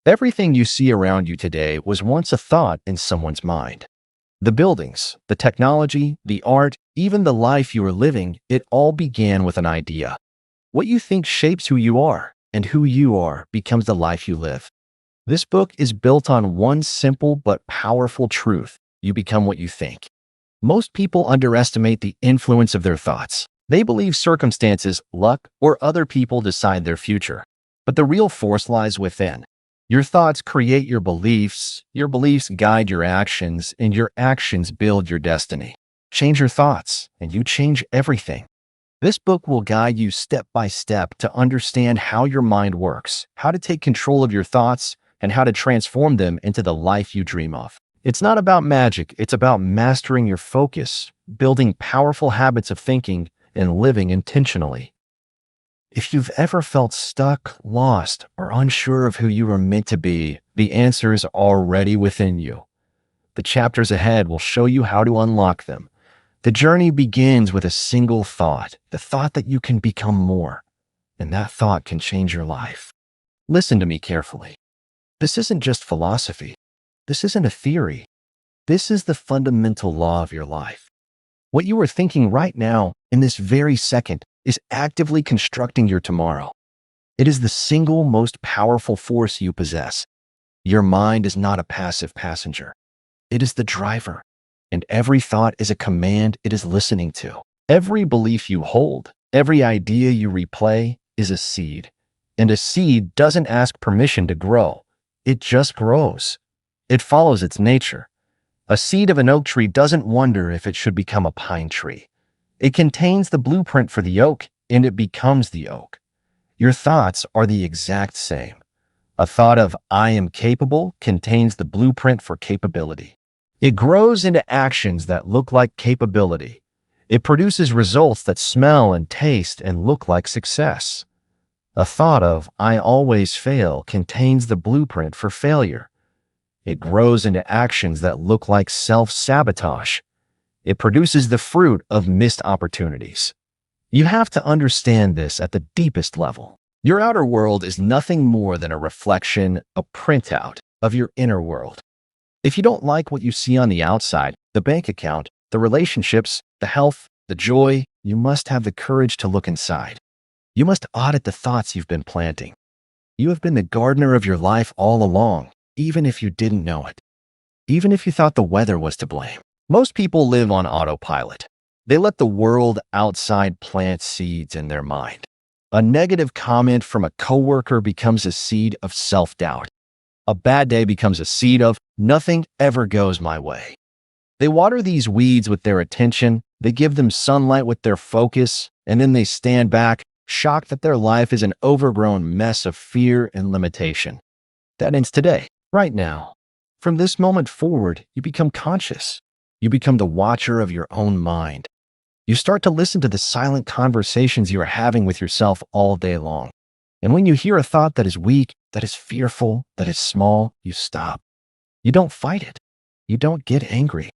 Everything you see around you today was once a thought in someone's mind. The buildings, the technology, the art, even the life you are living, it all began with an idea. What you think shapes who you are, and who you are becomes the life you live. This book is built on one simple but powerful truth. You become what you think. Most people underestimate the influence of their thoughts. They believe circumstances, luck, or other people decide their future. But the real force lies within. Your thoughts create your beliefs guide your actions, and your actions build your destiny. Change your thoughts, and you change everything. This book will guide you step by step to understand how your mind works, how to take control of your thoughts, and how to transform them into the life you dream of. It's not about magic, it's about mastering your focus, building powerful habits of thinking, and living intentionally. If you've ever felt stuck, lost, or unsure of who you were meant to be, the answer is already within you. The chapters ahead will show you how to unlock them. The journey begins with a single thought, the thought that you can become more, and that thought can change your life. Listen to me carefully. This isn't just philosophy. This isn't a theory. This is the fundamental law of your life. What you are thinking right now, in this very second, is actively constructing your tomorrow. It is the single most powerful force you possess. Your mind is not a passive passenger. It is the driver, and every thought is a command it is listening to. Every belief you hold, every idea you replay is a seed, and a seed doesn't ask permission to grow. It just grows. It follows its nature. A seed of an oak tree doesn't wonder if it should become a pine tree. It contains the blueprint for the oak, and it becomes the oak. Your thoughts are the exact same. A thought of "I am capable" contains the blueprint for capability. It grows into actions that look like capability. It produces results that smell and taste and look like success. A thought of "I always fail" contains the blueprint for failure. It grows into actions that look like self-sabotage. It produces the fruit of missed opportunities. You have to understand this at the deepest level. Your outer world is nothing more than a reflection, a printout of your inner world. If you don't like what you see on the outside, the bank account, the relationships, the health, the joy, you must have the courage to look inside. You must audit the thoughts you've been planting. You have been the gardener of your life all along, even if you didn't know it. Even if you thought the weather was to blame. Most people live on autopilot. They let the world outside plant seeds in their mind. A negative comment from a coworker becomes a seed of self-doubt. A bad day becomes a seed of "nothing ever goes my way." They water these weeds with their attention, they give them sunlight with their focus, and then they stand back, shocked that their life is an overgrown mess of fear and limitation. That ends today, right now. From this moment forward, you become conscious. You become the watcher of your own mind. You start to listen to the silent conversations you are having with yourself all day long. And when you hear a thought that is weak, that is fearful, that is small, you stop. You don't fight it. You don't get angry.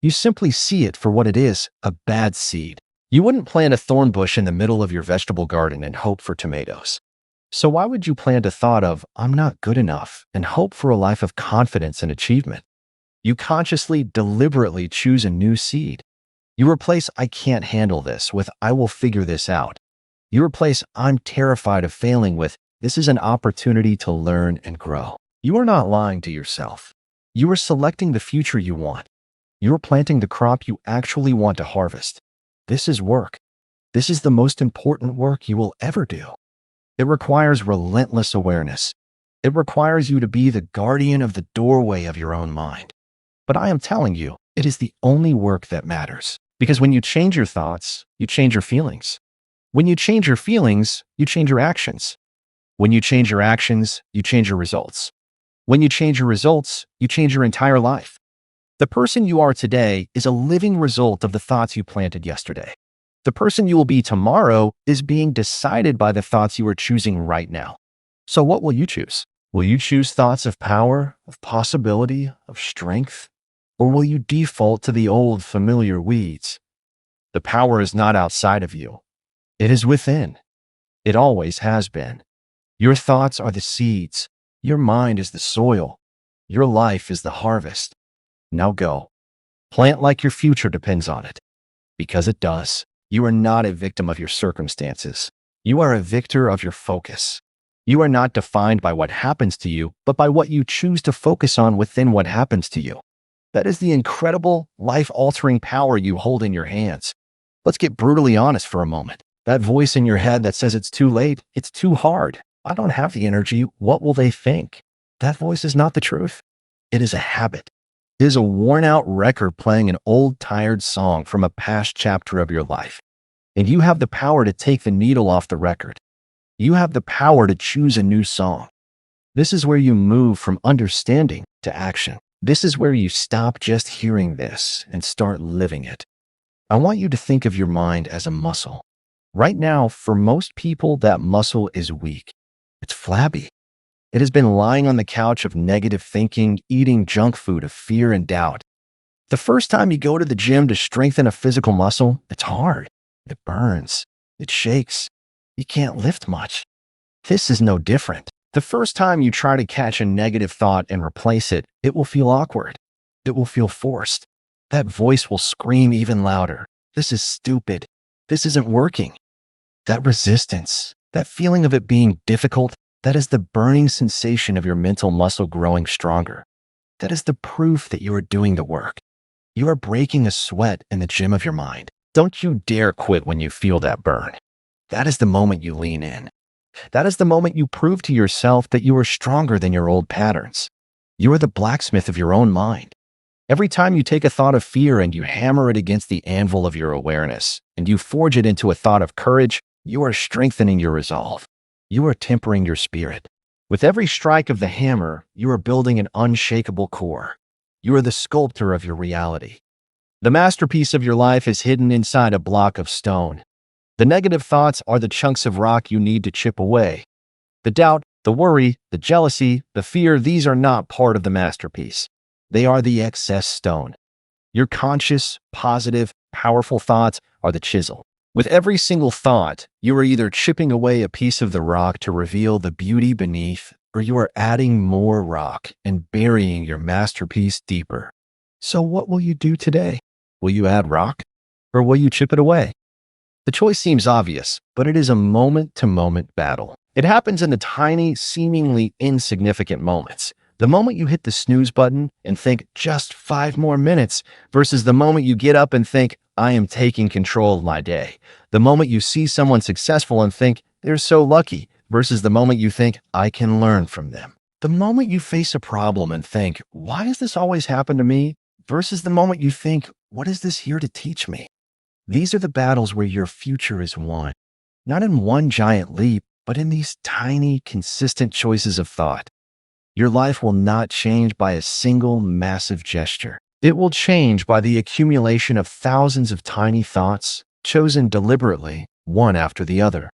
You simply see it for what it is, a bad seed. You wouldn't plant a thorn bush in the middle of your vegetable garden and hope for tomatoes. So why would you plant a thought of "I'm not good enough" and hope for a life of confidence and achievement? You consciously, deliberately choose a new seed. You replace "I can't handle this" with "I will figure this out." You replace "I'm terrified of failing" with "this is an opportunity to learn and grow." You are not lying to yourself. You are selecting the future you want. You are planting the crop you actually want to harvest. This is work. This is the most important work you will ever do. It requires relentless awareness. It requires you to be the guardian of the doorway of your own mind. But I am telling you, it is the only work that matters. Because when you change your thoughts, you change your feelings. When you change your feelings, you change your actions. When you change your actions, you change your results. When you change your results, you change your entire life. The person you are today is a living result of the thoughts you planted yesterday. The person you will be tomorrow is being decided by the thoughts you are choosing right now. So what will you choose? Will you choose thoughts of power, of possibility, of strength? Or will you default to the old familiar weeds? The power is not outside of you. It is within. It always has been. Your thoughts are the seeds. Your mind is the soil. Your life is the harvest. Now go. Plant like your future depends on it. Because it does. You are not a victim of your circumstances. You are a victor of your focus. You are not defined by what happens to you, but by what you choose to focus on within what happens to you. That is the incredible, life-altering power you hold in your hands. Let's get brutally honest for a moment. That voice in your head that says it's too late, it's too hard, I don't have the energy, what will they think? That voice is not the truth. It is a habit. It is a worn-out record playing an old, tired song from a past chapter of your life. And you have the power to take the needle off the record. You have the power to choose a new song. This is where you move from understanding to action. This is where you stop just hearing this and start living it. I want you to think of your mind as a muscle. Right now, for most people, that muscle is weak. It's flabby. It has been lying on the couch of negative thinking, eating junk food of fear and doubt. The first time you go to the gym to strengthen a physical muscle, it's hard. It burns. It shakes. You can't lift much. This is no different. The first time you try to catch a negative thought and replace it, it will feel awkward. It will feel forced. That voice will scream even louder. This is stupid. This isn't working. That resistance, that feeling of it being difficult, that is the burning sensation of your mental muscle growing stronger. That is the proof that you are doing the work. You are breaking a sweat in the gym of your mind. Don't you dare quit when you feel that burn. That is the moment you lean in. That is the moment you prove to yourself that you are stronger than your old patterns. You are the blacksmith of your own mind. Every time you take a thought of fear and you hammer it against the anvil of your awareness, and you forge it into a thought of courage, you are strengthening your resolve. You are tempering your spirit. With every strike of the hammer, you are building an unshakable core. You are the sculptor of your reality. The masterpiece of your life is hidden inside a block of stone. The negative thoughts are the chunks of rock you need to chip away. The doubt, the worry, the jealousy, the fear, these are not part of the masterpiece. They are the excess stone. Your conscious, positive, powerful thoughts are the chisel. With every single thought, you are either chipping away a piece of the rock to reveal the beauty beneath, or you are adding more rock and burying your masterpiece deeper. So what will you do today? Will you add rock, or will you chip it away? The choice seems obvious, but it is a moment-to-moment battle. It happens in the tiny, seemingly insignificant moments. The moment you hit the snooze button and think, just 5 more minutes, versus the moment you get up and think, I am taking control of my day. The moment you see someone successful and think, they're so lucky, versus the moment you think, I can learn from them. The moment you face a problem and think, why has this always happened to me? Versus the moment you think, what is this here to teach me? These are the battles where your future is won. Not in one giant leap, but in these tiny, consistent choices of thought. Your life will not change by a single massive gesture. It will change by the accumulation of thousands of tiny thoughts, chosen deliberately, one after the other.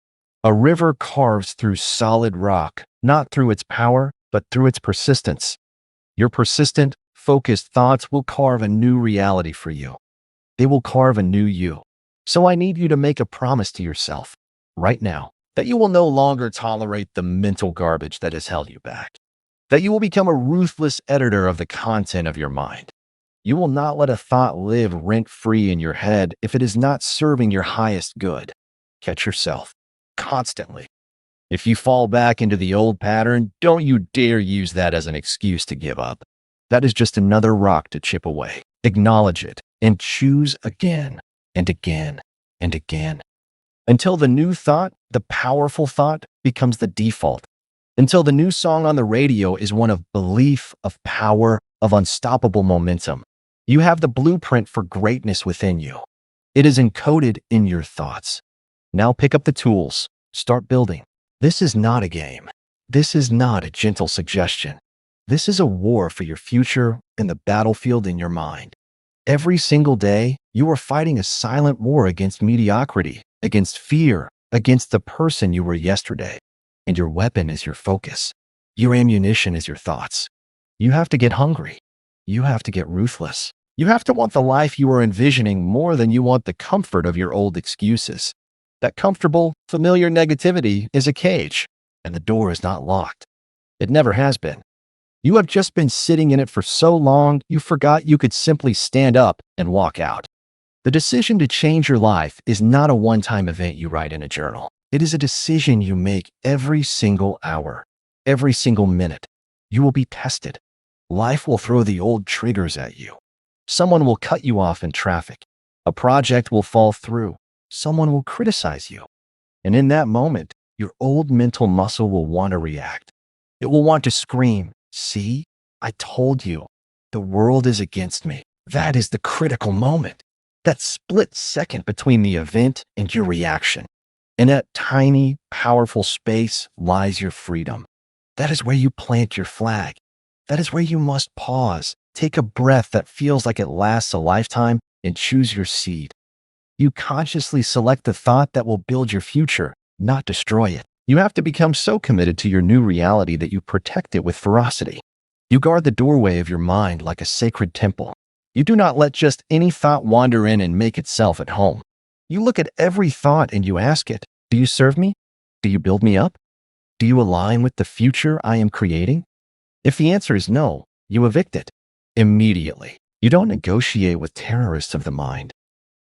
A river carves through solid rock, not through its power, but through its persistence. Your persistent, focused thoughts will carve a new reality for you. They will carve a new you. So I need you to make a promise to yourself, right now, that you will no longer tolerate the mental garbage that has held you back. That you will become a ruthless editor of the content of your mind. You will not let a thought live rent-free in your head if it is not serving your highest good. Catch yourself, constantly. If you fall back into the old pattern, don't you dare use that as an excuse to give up. That is just another rock to chip away. Acknowledge it and choose again and again and again. Until the new thought, the powerful thought, becomes the default. Until the new song on the radio is one of belief, of power, of unstoppable momentum. You have the blueprint for greatness within you. It is encoded in your thoughts. Now pick up the tools. Start building. This is not a game. This is not a gentle suggestion. This is a war for your future and the battlefield in your mind. Every single day, you are fighting a silent war against mediocrity, against fear, against the person you were yesterday. And your weapon is your focus. Your ammunition is your thoughts. You have to get hungry. You have to get ruthless. You have to want the life you are envisioning more than you want the comfort of your old excuses. That comfortable, familiar negativity is a cage, and the door is not locked. It never has been. You have just been sitting in it for so long, you forgot you could simply stand up and walk out. The decision to change your life is not a one-time event you write in a journal. It is a decision you make every single hour, every single minute. You will be tested. Life will throw the old triggers at you. Someone will cut you off in traffic. A project will fall through. Someone will criticize you. And in that moment, your old mental muscle will want to react. It will want to scream, "See, I told you, the world is against me." That is the critical moment. That split second between the event and your reaction. In that tiny, powerful space lies your freedom. That is where you plant your flag. That is where you must pause, take a breath that feels like it lasts a lifetime, and choose your seed. You consciously select the thought that will build your future, not destroy it. You have to become so committed to your new reality that you protect it with ferocity. You guard the doorway of your mind like a sacred temple. You do not let just any thought wander in and make itself at home. You look at every thought and you ask it, "Do you serve me? Do you build me up? Do you align with the future I am creating?" If the answer is no, you evict it immediately. You don't negotiate with terrorists of the mind.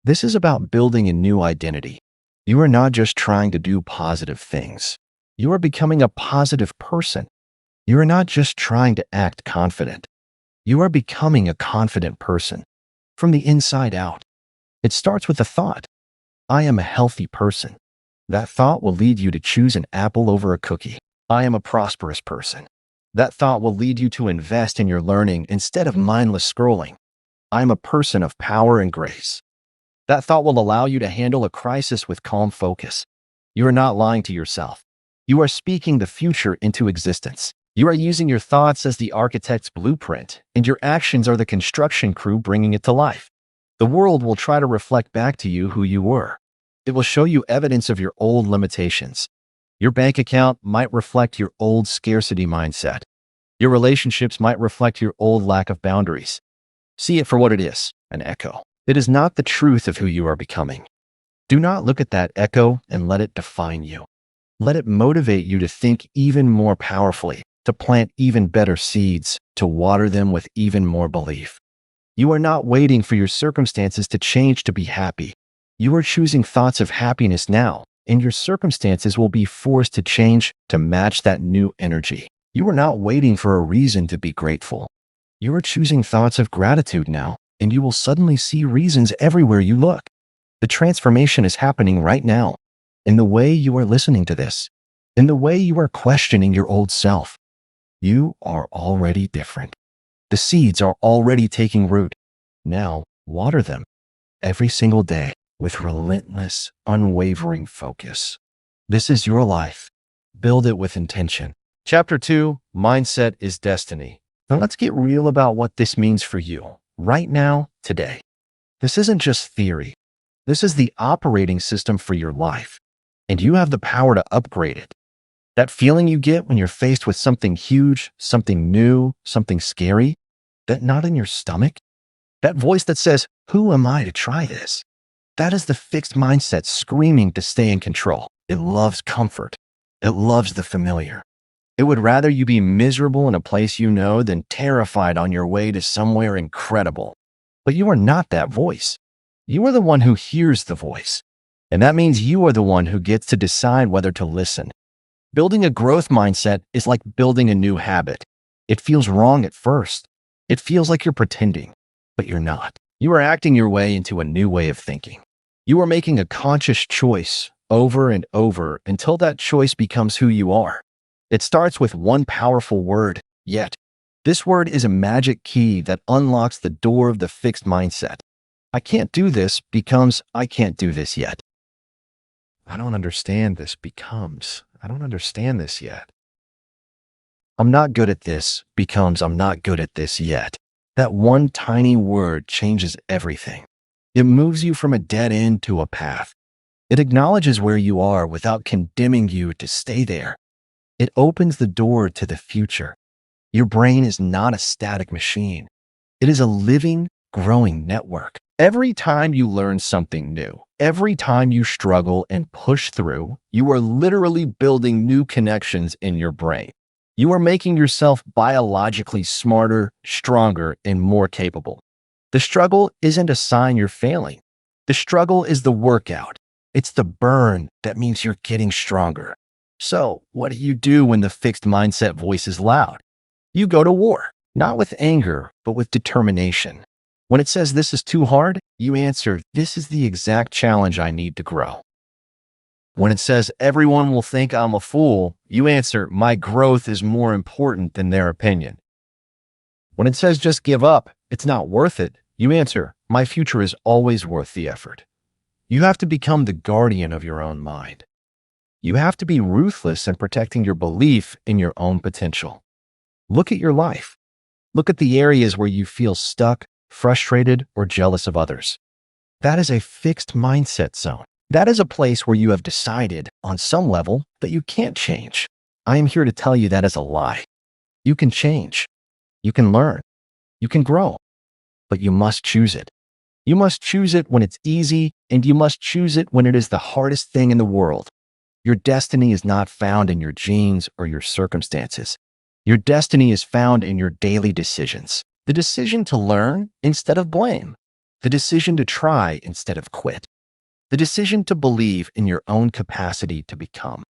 This is about building a new identity. You are not just trying to do positive things. You are becoming a positive person. You are not just trying to act confident. You are becoming a confident person from the inside out. It starts with a thought. I am a healthy person. That thought will lead you to choose an apple over a cookie. I am a prosperous person. That thought will lead you to invest in your learning instead of mindless scrolling. I am a person of power and grace. That thought will allow you to handle a crisis with calm focus. You are not lying to yourself. You are speaking the future into existence. You are using your thoughts as the architect's blueprint, and your actions are the construction crew bringing it to life. The world will try to reflect back to you who you were. It will show you evidence of your old limitations. Your bank account might reflect your old scarcity mindset. Your relationships might reflect your old lack of boundaries. See it for what it is, an echo. It is not the truth of who you are becoming. Do not look at that echo and let it define you. Let it motivate you to think even more powerfully, to plant even better seeds, to water them with even more belief. You are not waiting for your circumstances to change to be happy. You are choosing thoughts of happiness now, and your circumstances will be forced to change to match that new energy. You are not waiting for a reason to be grateful. You are choosing thoughts of gratitude now, and you will suddenly see reasons everywhere you look. The transformation is happening right now, in the way you are listening to this, in the way you are questioning your old self. You are already different. The seeds are already taking root. Now, water them every single day with relentless, unwavering focus. This is your life. Build it with intention. Chapter 2, Mindset is Destiny. Now let's get real about what this means for you, right now, today. This isn't just theory. This is the operating system for your life, and you have the power to upgrade it. That feeling you get when you're faced with something huge, something new, something scary, that knot in your stomach, that voice that says, "Who am I to try this?" That is the fixed mindset screaming to stay in control. It loves comfort. It loves the familiar. It would rather you be miserable in a place you know than terrified on your way to somewhere incredible. But you are not that voice. You are the one who hears the voice. And that means you are the one who gets to decide whether to listen. Building a growth mindset is like building a new habit. It feels wrong at first. It feels like you're pretending, but you're not. You are acting your way into a new way of thinking. You are making a conscious choice over and over until that choice becomes who you are. It starts with one powerful word, yet. This word is a magic key that unlocks the door of the fixed mindset. I can't do this becomes I can't do this yet. I don't understand this becomes I don't understand this yet. I'm not good at this becomes I'm not good at this yet. That one tiny word changes everything. It moves you from a dead end to a path. It acknowledges where you are without condemning you to stay there. It opens the door to the future. Your brain is not a static machine. It is a living, growing network. Every time you learn something new, every time you struggle and push through, you are literally building new connections in your brain. You are making yourself biologically smarter, stronger, and more capable. The struggle isn't a sign you're failing. The struggle is the workout. It's the burn that means you're getting stronger. So, what do you do when the fixed mindset voice is loud? You go to war, not with anger, but with determination. When it says this is too hard, you answer, this is the exact challenge I need to grow. When it says everyone will think I'm a fool, you answer, my growth is more important than their opinion. When it says just give up, it's not worth it, you answer, my future is always worth the effort. You have to become the guardian of your own mind. You have to be ruthless in protecting your belief in your own potential. Look at your life. Look at the areas where you feel stuck, frustrated, or jealous of others. That is a fixed mindset zone. That is a place where you have decided, on some level, that you can't change. I am here to tell you that is a lie. You can change. You can learn. You can grow. But you must choose it. You must choose it when it's easy, and you must choose it when it is the hardest thing in the world. Your destiny is not found in your genes or your circumstances. Your destiny is found in your daily decisions. The decision to learn instead of blame. The decision to try instead of quit. The decision to believe in your own capacity to become.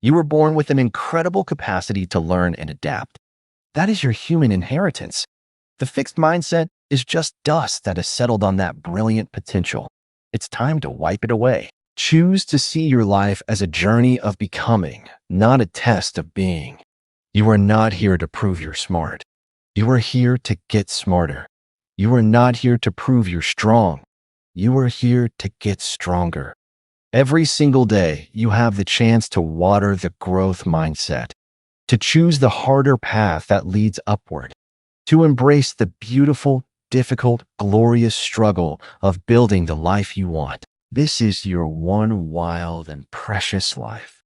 You were born with an incredible capacity to learn and adapt. That is your human inheritance. The fixed mindset is just dust that has settled on that brilliant potential. It's time to wipe it away. Choose to see your life as a journey of becoming, not a test of being. You are not here to prove you're smart. You are here to get smarter. You are not here to prove you're strong. You are here to get stronger. Every single day, you have the chance to water the growth mindset, to choose the harder path that leads upward, to embrace the beautiful, difficult, glorious struggle of building the life you want. This is your one wild and precious life.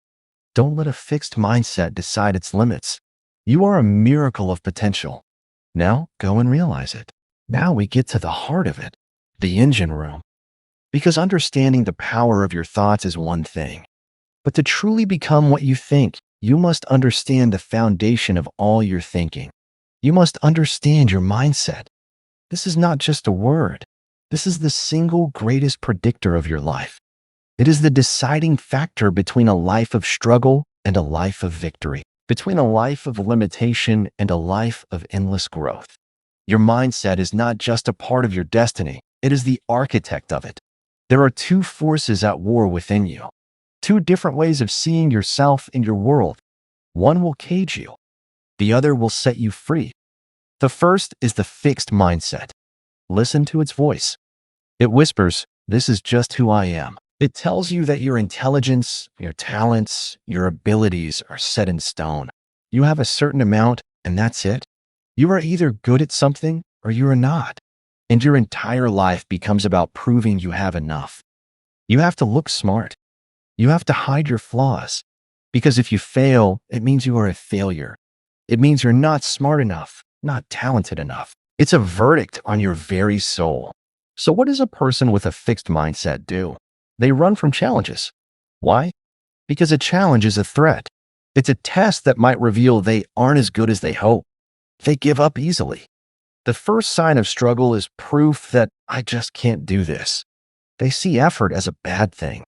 Don't let a fixed mindset decide its limits. You are a miracle of potential. Now go and realize it. Now we get to the heart of it, the engine room. Because understanding the power of your thoughts is one thing, but to truly become what you think, you must understand the foundation of all your thinking. You must understand your mindset. This is not just a word. This is the single greatest predictor of your life. It is the deciding factor between a life of struggle and a life of victory, between a life of limitation and a life of endless growth. Your mindset is not just a part of your destiny, it is the architect of it. There are two forces at war within you, two different ways of seeing yourself and your world. One will cage you, the other will set you free. The first is the fixed mindset. Listen to its voice. It whispers, this is just who I am. It tells you that your intelligence, your talents, your abilities are set in stone. You have a certain amount, and that's it. You are either good at something or you are not. And your entire life becomes about proving you have enough. You have to look smart. You have to hide your flaws. Because if you fail, it means you are a failure. It means you're not smart enough, not talented enough. It's a verdict on your very soul. So what does a person with a fixed mindset do? They run from challenges. Why? Because a challenge is a threat. It's a test that might reveal they aren't as good as they hope. They give up easily. The first sign of struggle is proof that I just can't do this. They see effort as a bad thing.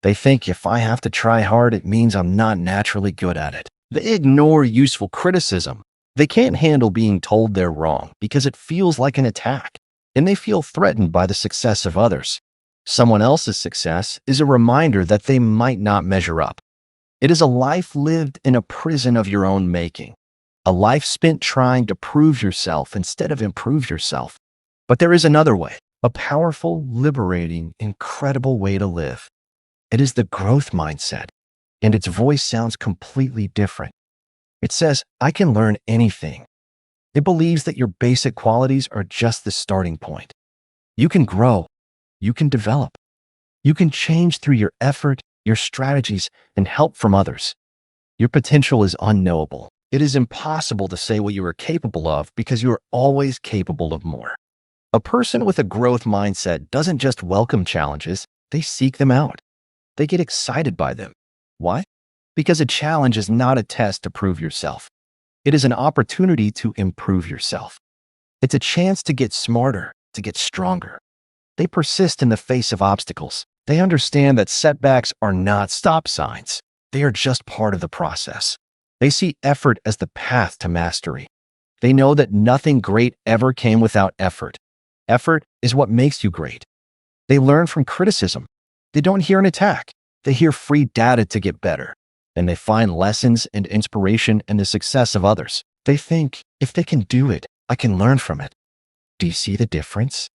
They think if I have to try hard, it means I'm not naturally good at it. They ignore useful criticism. They can't handle being told they're wrong because it feels like an attack, and they feel threatened by the success of others. Someone else's success is a reminder that they might not measure up. It is a life lived in a prison of your own making, a life spent trying to prove yourself instead of improve yourself. But there is another way, a powerful, liberating, incredible way to live. It is the growth mindset, and its voice sounds completely different. It says, I can learn anything. It believes that your basic qualities are just the starting point. You can grow. You can develop. You can change through your effort, your strategies, and help from others. Your potential is unknowable. It is impossible to say what you are capable of because you are always capable of more. A person with a growth mindset doesn't just welcome challenges, they seek them out. They get excited by them. Why? Because a challenge is not a test to prove yourself. It is an opportunity to improve yourself. It's a chance to get smarter, to get stronger. They persist in the face of obstacles. They understand that setbacks are not stop signs. They are just part of the process. They see effort as the path to mastery. They know that nothing great ever came without effort. Effort is what makes you great. They learn from criticism. They don't hear an attack. They hear free data to get better. And they find lessons and inspiration in the success of others. They think, if they can do it, I can learn from it. Do you see the difference?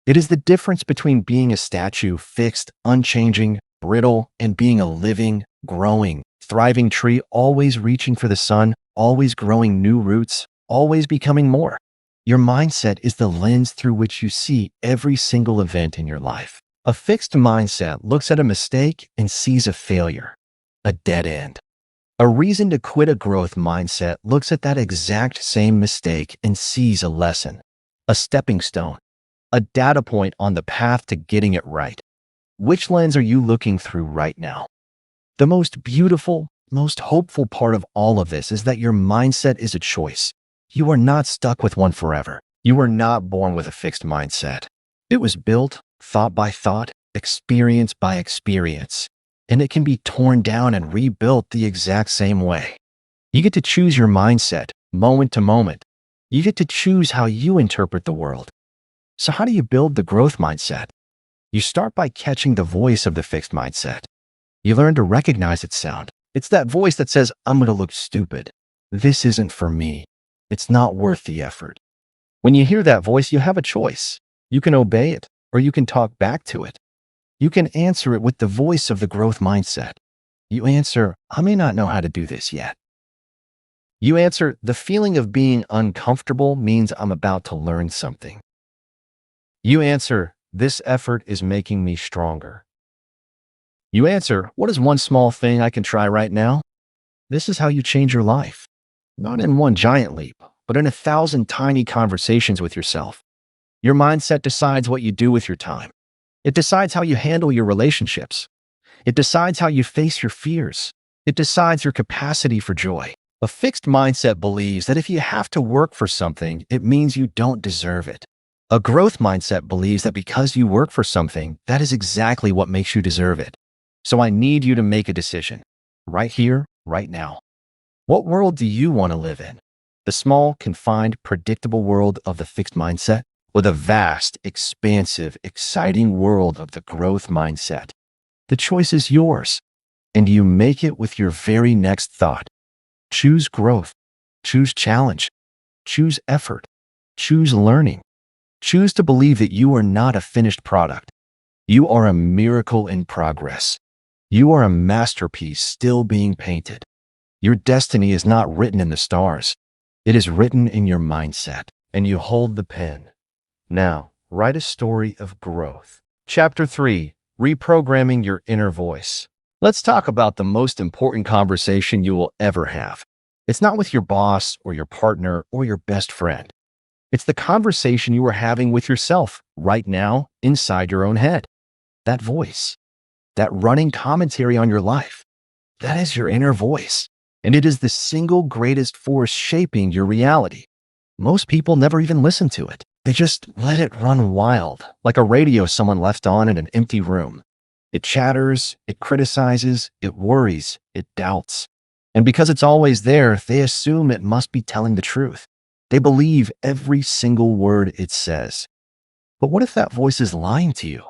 It is the difference between being a statue, fixed, unchanging, brittle, and being a living, growing, thriving tree, always reaching for the sun, always growing new roots, always becoming more. Your mindset is the lens through which you see every single event in your life. A fixed mindset looks at a mistake and sees a failure, a dead end. A reason to quit a growth mindset looks at that exact same mistake and sees a lesson, a stepping stone, a data point on the path to getting it right. Which lens are you looking through right now? The most beautiful, most hopeful part of all of this is that your mindset is a choice. You are not stuck with one forever. You were not born with a fixed mindset. It was built, thought by thought, experience by experience, and it can be torn down and rebuilt the exact same way. You get to choose your mindset, moment to moment. You get to choose how you interpret the world. So how do you build the growth mindset? You start by catching the voice of the fixed mindset. You learn to recognize its sound. It's that voice that says, I'm going to look stupid. This isn't for me. It's not worth the effort. When you hear that voice, you have a choice. You can obey it, or you can talk back to it. You can answer it with the voice of the growth mindset. You answer, I may not know how to do this yet. You answer, the feeling of being uncomfortable means I'm about to learn something. You answer, this effort is making me stronger. You answer, what is one small thing I can try right now? This is how you change your life. Not in one giant leap, but in 1,000 tiny conversations with yourself. Your mindset decides what you do with your time. It decides how you handle your relationships. It decides how you face your fears. It decides your capacity for joy. A fixed mindset believes that if you have to work for something, it means you don't deserve it. A growth mindset believes that because you work for something, that is exactly what makes you deserve it. So I need you to make a decision, right here, right now. What world do you want to live in? The small, confined, predictable world of the fixed mindset, or the vast, expansive, exciting world of the growth mindset? The choice is yours, and you make it with your very next thought. Choose growth, choose challenge, choose effort, choose learning. Choose to believe that you are not a finished product. You are a miracle in progress. You are a masterpiece still being painted. Your destiny is not written in the stars. It is written in your mindset, and you hold the pen. Now, write a story of growth. Chapter 3, Reprogramming Your Inner Voice. Let's talk about the most important conversation you will ever have. It's not with your boss or your partner or your best friend. It's the conversation you are having with yourself right now inside your own head. That voice, that running commentary on your life, that is your inner voice. And it is the single greatest force shaping your reality. Most people never even listen to it. They just let it run wild, like a radio someone left on in an empty room. It chatters, it criticizes, it worries, it doubts. And because it's always there, they assume it must be telling the truth. They believe every single word it says. But what if that voice is lying to you?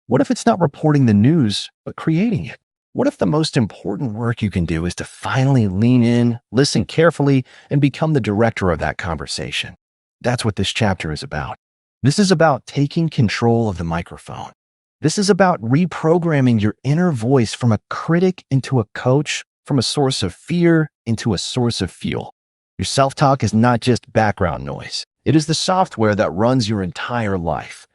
What if it's not reporting the news, but creating it? What if the most important work you can do is to finally lean in, listen carefully, and become the director of that conversation? That's what this chapter is about. This is about taking control of the microphone. This is about reprogramming your inner voice from a critic into a coach, from a source of fear into a source of fuel. Your self-talk is not just background noise. It is the software that runs your entire life.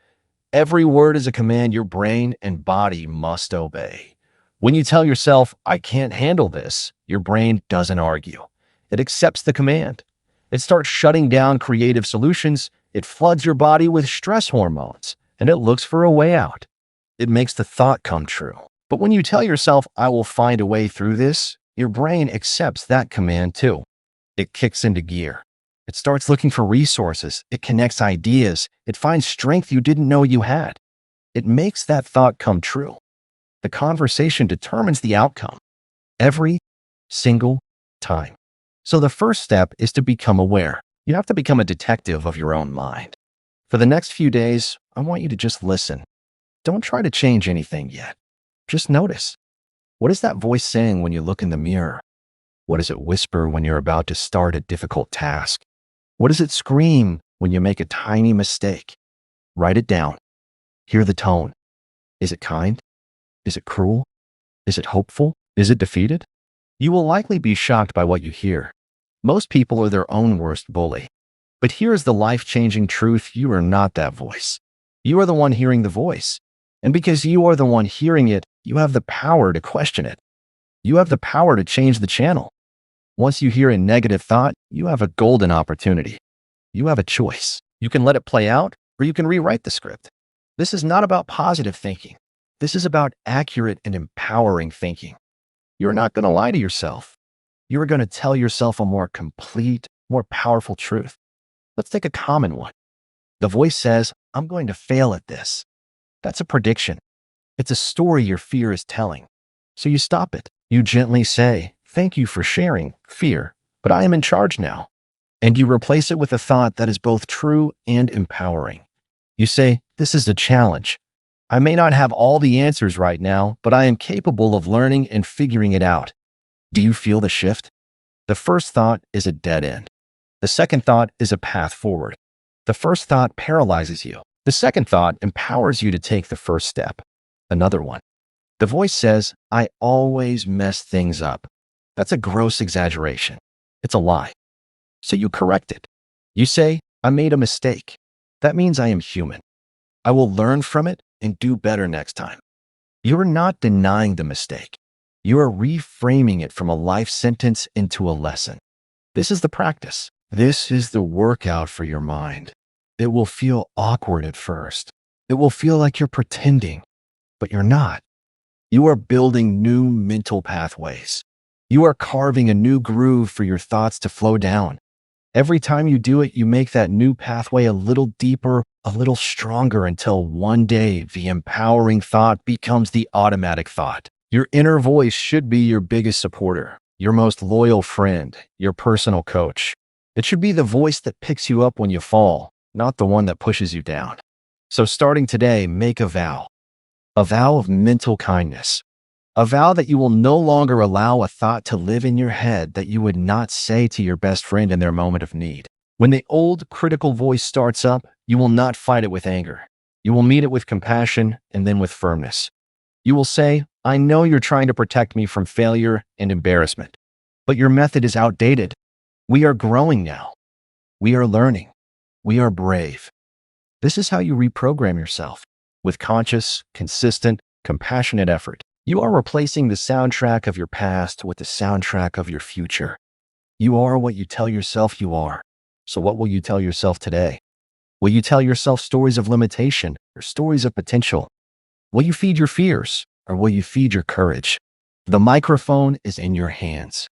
Every word is a command your brain and body must obey. When you tell yourself, I can't handle this, your brain doesn't argue. It accepts the command. It starts shutting down creative solutions. It floods your body with stress hormones, and it looks for a way out. It makes the thought come true. But when you tell yourself, I will find a way through this, your brain accepts that command too. It kicks into gear. It starts looking for resources. It connects ideas. It finds strength you didn't know you had. It makes that thought come true. The conversation determines the outcome every single time. So the first step is to become aware. You have to become a detective of your own mind. For the next few days, I want you to just listen. Don't try to change anything yet. Just notice. What is that voice saying when you look in the mirror? What does it whisper when you're about to start a difficult task? What does it scream when you make a tiny mistake? Write it down. Hear the tone. Is it kind? Is it cruel? Is it hopeful? Is it defeated? You will likely be shocked by what you hear. Most people are their own worst bully. But here is the life-changing truth: you are not that voice. You are the one hearing the voice. And because you are the one hearing it, you have the power to question it. You have the power to change the channel. Once you hear a negative thought, you have a golden opportunity. You have a choice. You can let it play out, or you can rewrite the script. This is not about positive thinking. This is about accurate and empowering thinking. You're not going to lie to yourself. You are going to tell yourself a more complete, more powerful truth. Let's take a common one. The voice says, I'm going to fail at this. That's a prediction. It's a story your fear is telling. So you stop it. You gently say, thank you for sharing, fear, but I am in charge now. And you replace it with a thought that is both true and empowering. You say, this is a challenge. I may not have all the answers right now, but I am capable of learning and figuring it out. Do you feel the shift? The first thought is a dead end. The second thought is a path forward. The first thought paralyzes you. The second thought empowers you to take the first step. Another one. The voice says, I always mess things up. That's a gross exaggeration. It's a lie. So you correct it. You say, I made a mistake. That means I am human. I will learn from it and do better next time. You are not denying the mistake. You are reframing it from a life sentence into a lesson. This is the practice. This is the workout for your mind. It will feel awkward at first. It will feel like you're pretending, but you're not. You are building new mental pathways. You are carving a new groove for your thoughts to flow down. Every time you do it, you make that new pathway a little deeper, a little stronger, until one day the empowering thought becomes the automatic thought. Your inner voice should be your biggest supporter, your most loyal friend, your personal coach. It should be the voice that picks you up when you fall, not the one that pushes you down. So starting today, make a vow of mental kindness. A vow that you will no longer allow a thought to live in your head that you would not say to your best friend in their moment of need. When the old critical voice starts up, you will not fight it with anger. You will meet it with compassion and then with firmness. You will say, I know you're trying to protect me from failure and embarrassment, but your method is outdated. We are growing now. We are learning. We are brave. This is how you reprogram yourself, with conscious, consistent, compassionate effort. You are replacing the soundtrack of your past with the soundtrack of your future. You are what you tell yourself you are. So what will you tell yourself today? Will you tell yourself stories of limitation or stories of potential? Will you feed your fears or will you feed your courage? The microphone is in your hands.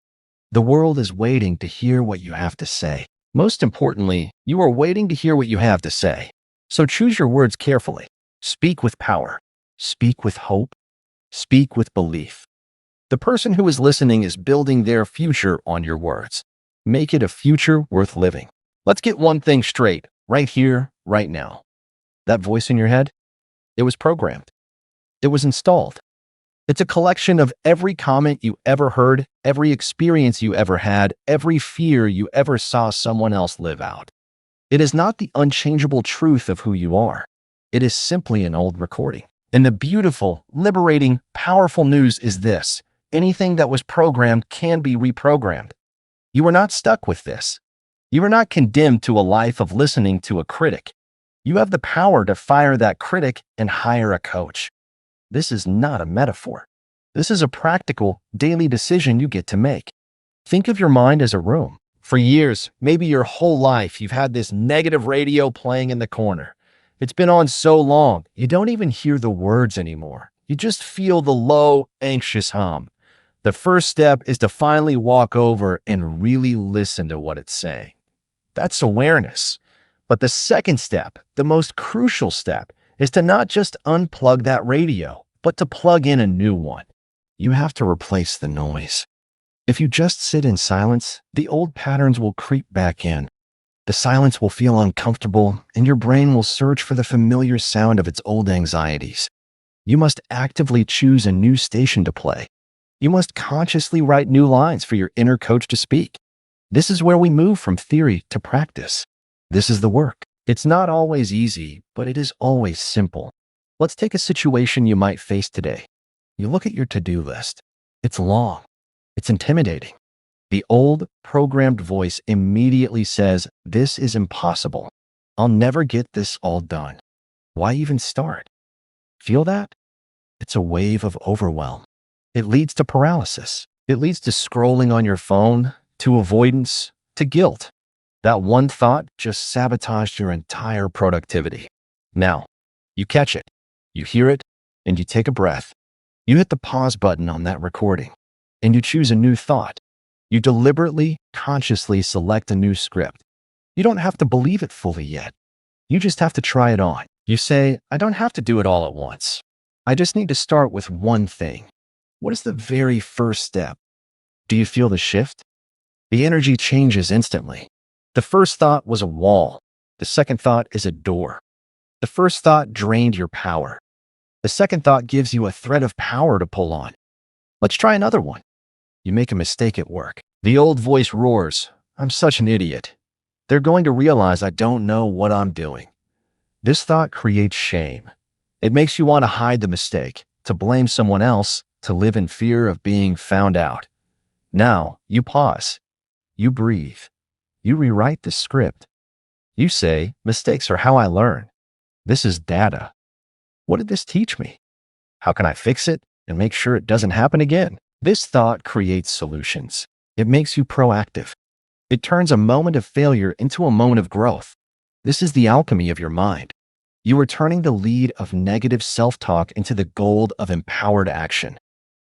The world is waiting to hear what you have to say. Most importantly, you are waiting to hear what you have to say. So choose your words carefully. Speak with power. Speak with hope. Speak with belief. The person who is listening is building their future on your words. Make it a future worth living. Let's get one thing straight, right here, right now. That voice in your head, it was programmed. It was installed. It's a collection of every comment you ever heard, every experience you ever had, every fear you ever saw someone else live out. It is not the unchangeable truth of who you are. It is simply an old recording. And the beautiful, liberating, powerful news is this: anything that was programmed can be reprogrammed. You are not stuck with this. You are not condemned to a life of listening to a critic. You have the power to fire that critic and hire a coach. This is not a metaphor. This is a practical, daily decision you get to make. Think of your mind as a room. For years, maybe your whole life, you've had this negative radio playing in the corner. It's been on so long, you don't even hear the words anymore. You just feel the low, anxious hum. The first step is to finally walk over and really listen to what it's saying. That's awareness. But the second step, the most crucial step, is to not just unplug that radio, but to plug in a new one. You have to replace the noise. If you just sit in silence, the old patterns will creep back in. The silence will feel uncomfortable, and your brain will search for the familiar sound of its old anxieties. You must actively choose a new station to play. You must consciously write new lines for your inner coach to speak. This is where we move from theory to practice. This is the work. It's not always easy, but it is always simple. Let's take a situation you might face today. You look at your to-do list. It's long. It's intimidating. The old programmed voice immediately says, "This is impossible. I'll never get this all done. Why even start?" Feel that? It's a wave of overwhelm. It leads to paralysis. It leads to scrolling on your phone, to avoidance, to guilt. That one thought just sabotaged your entire productivity. Now, you catch it, you hear it, and you take a breath. You hit the pause button on that recording, and you choose a new thought. You deliberately, consciously select a new script. You don't have to believe it fully yet. You just have to try it on. You say, "I don't have to do it all at once. I just need to start with one thing." What is the very first step? Do you feel the shift? The energy changes instantly. The first thought was a wall. The second thought is a door. The first thought drained your power. The second thought gives you a thread of power to pull on. Let's try another one. You make a mistake at work. The old voice roars, "I'm such an idiot. They're going to realize I don't know what I'm doing." This thought creates shame. It makes you want to hide the mistake, to blame someone else, to live in fear of being found out. Now, you pause. You breathe. You rewrite the script. You say, "Mistakes are how I learn. This is data. What did this teach me? How can I fix it and make sure it doesn't happen again?" This thought creates solutions. It makes you proactive. It turns a moment of failure into a moment of growth. This is the alchemy of your mind. You are turning the lead of negative self-talk into the gold of empowered action.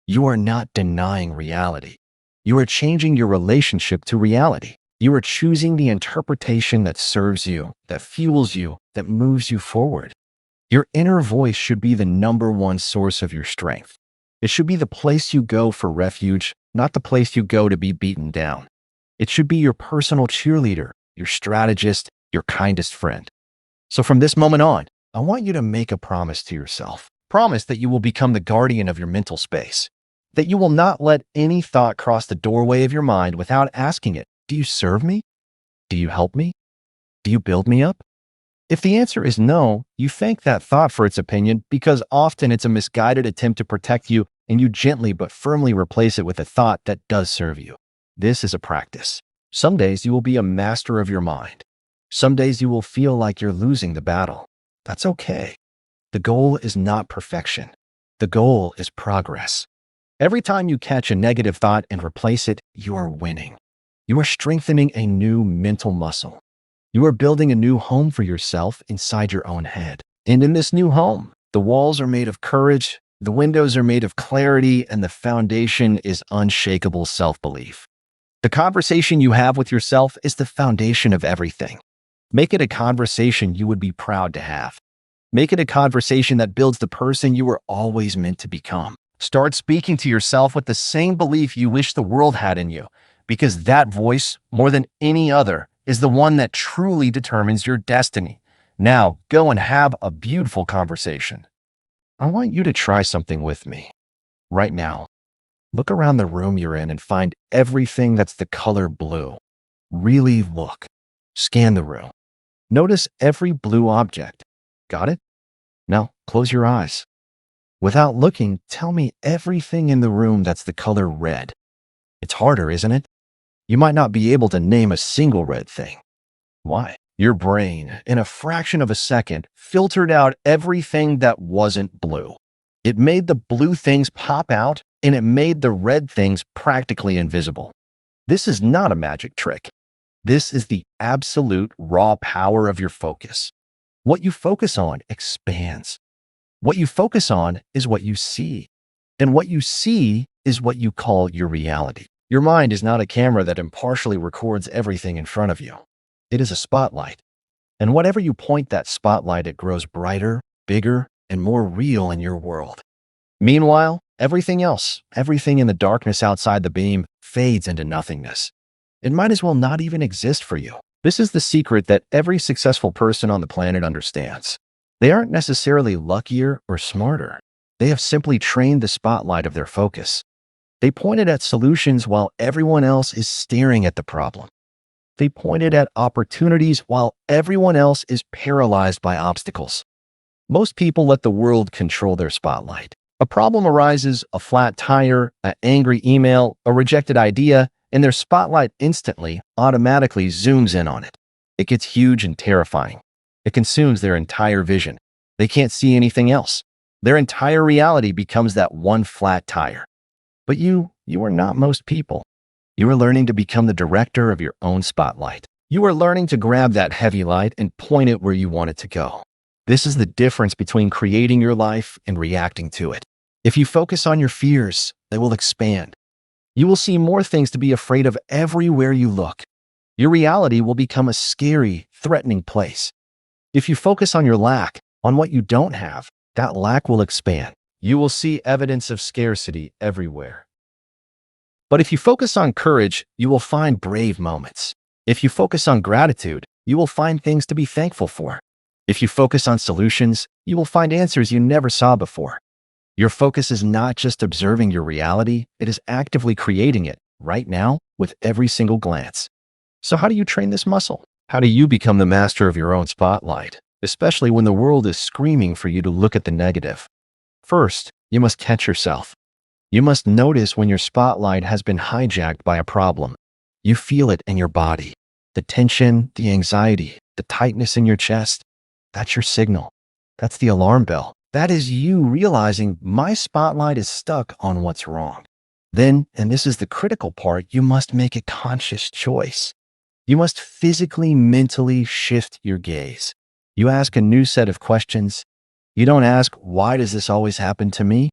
You are not denying reality. You are changing your relationship to reality. You are choosing the interpretation that serves you, that fuels you, that moves you forward. Your inner voice should be the number one source of your strength. It should be the place you go for refuge, not the place you go to be beaten down. It should be your personal cheerleader, your strategist, your kindest friend. So from this moment on, I want you to make a promise to yourself. Promise that you will become the guardian of your mental space. That you will not let any thought cross the doorway of your mind without asking it, "Do you serve me? Do you help me? Do you build me up?" If the answer is no, you thank that thought for its opinion, because often it's a misguided attempt to protect you, and you gently but firmly replace it with a thought that does serve you. This is a practice. Some days you will be a master of your mind. Some days you will feel like you're losing the battle. That's okay. The goal is not perfection. The goal is progress. Every time you catch a negative thought and replace it, you are winning. You are strengthening a new mental muscle. You are building a new home for yourself inside your own head. And in this new home, the walls are made of courage, the windows are made of clarity, and the foundation is unshakable self-belief. The conversation you have with yourself is the foundation of everything. Make it a conversation you would be proud to have. Make it a conversation that builds the person you were always meant to become. Start speaking to yourself with the same belief you wish the world had in you, because that voice, more than any other, is the one that truly determines your destiny. Now, go and have a beautiful conversation. I want you to try something with me. Right now, look around the room you're in and find everything that's the color blue. Really look. Scan the room. Notice every blue object. Got it? Now, close your eyes. Without looking, tell me everything in the room that's the color red. It's harder, isn't it? You might not be able to name a single red thing. Why? Your brain, in a fraction of a second, filtered out everything that wasn't blue. It made the blue things pop out, and it made the red things practically invisible. This is not a magic trick. This is the absolute raw power of your focus. What you focus on expands. What you focus on is what you see. And what you see is what you call your reality. Your mind is not a camera that impartially records everything in front of you. It is a spotlight. And whatever you point that spotlight, it grows brighter, bigger, and more real in your world. Meanwhile, everything else, everything in the darkness outside the beam, fades into nothingness. It might as well not even exist for you. This is the secret that every successful person on the planet understands. They aren't necessarily luckier or smarter. They have simply trained the spotlight of their focus. They pointed at solutions while everyone else is staring at the problem. They pointed at opportunities while everyone else is paralyzed by obstacles. Most people let the world control their spotlight. A problem arises, a flat tire, an angry email, a rejected idea, and their spotlight instantly, automatically zooms in on it. It gets huge and terrifying. It consumes their entire vision. They can't see anything else. Their entire reality becomes that one flat tire. But you are not most people. You are learning to become the director of your own spotlight. You are learning to grab that heavy light and point it where you want it to go. This is the difference between creating your life and reacting to it. If you focus on your fears, they will expand. You will see more things to be afraid of everywhere you look. Your reality will become a scary, threatening place. If you focus on your lack, on what you don't have, that lack will expand. You will see evidence of scarcity everywhere. But if you focus on courage, you will find brave moments. If you focus on gratitude, you will find things to be thankful for. If you focus on solutions, you will find answers you never saw before. Your focus is not just observing your reality, it is actively creating it right now with every single glance. So how do you train this muscle? How do you become the master of your own spotlight, especially when the world is screaming for you to look at the negative? First, you must catch yourself. You must notice when your spotlight has been hijacked by a problem. You feel it in your body. The tension, the anxiety, the tightness in your chest. That's your signal. That's the alarm bell. That is you realizing my spotlight is stuck on what's wrong. Then, and this is the critical part, you must make a conscious choice. You must physically, mentally shift your gaze. You ask a new set of questions. You don't ask, why does this always happen to me?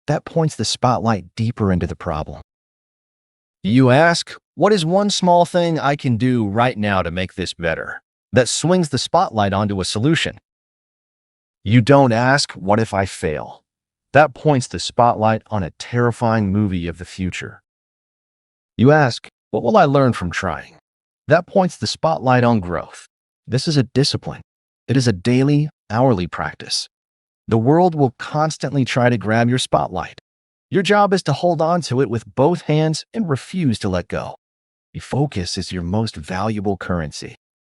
That points the spotlight deeper into the problem. You ask, what is one small thing I can do right now to make this better? That swings the spotlight onto a solution. You don't ask, what if I fail? That points the spotlight on a terrifying movie of the future. You ask, what will I learn from trying? That points the spotlight on growth. This is a discipline. It is a daily, hourly practice. The world will constantly try to grab your spotlight. Your job is to hold on to it with both hands and refuse to let go. Your focus is your most valuable currency.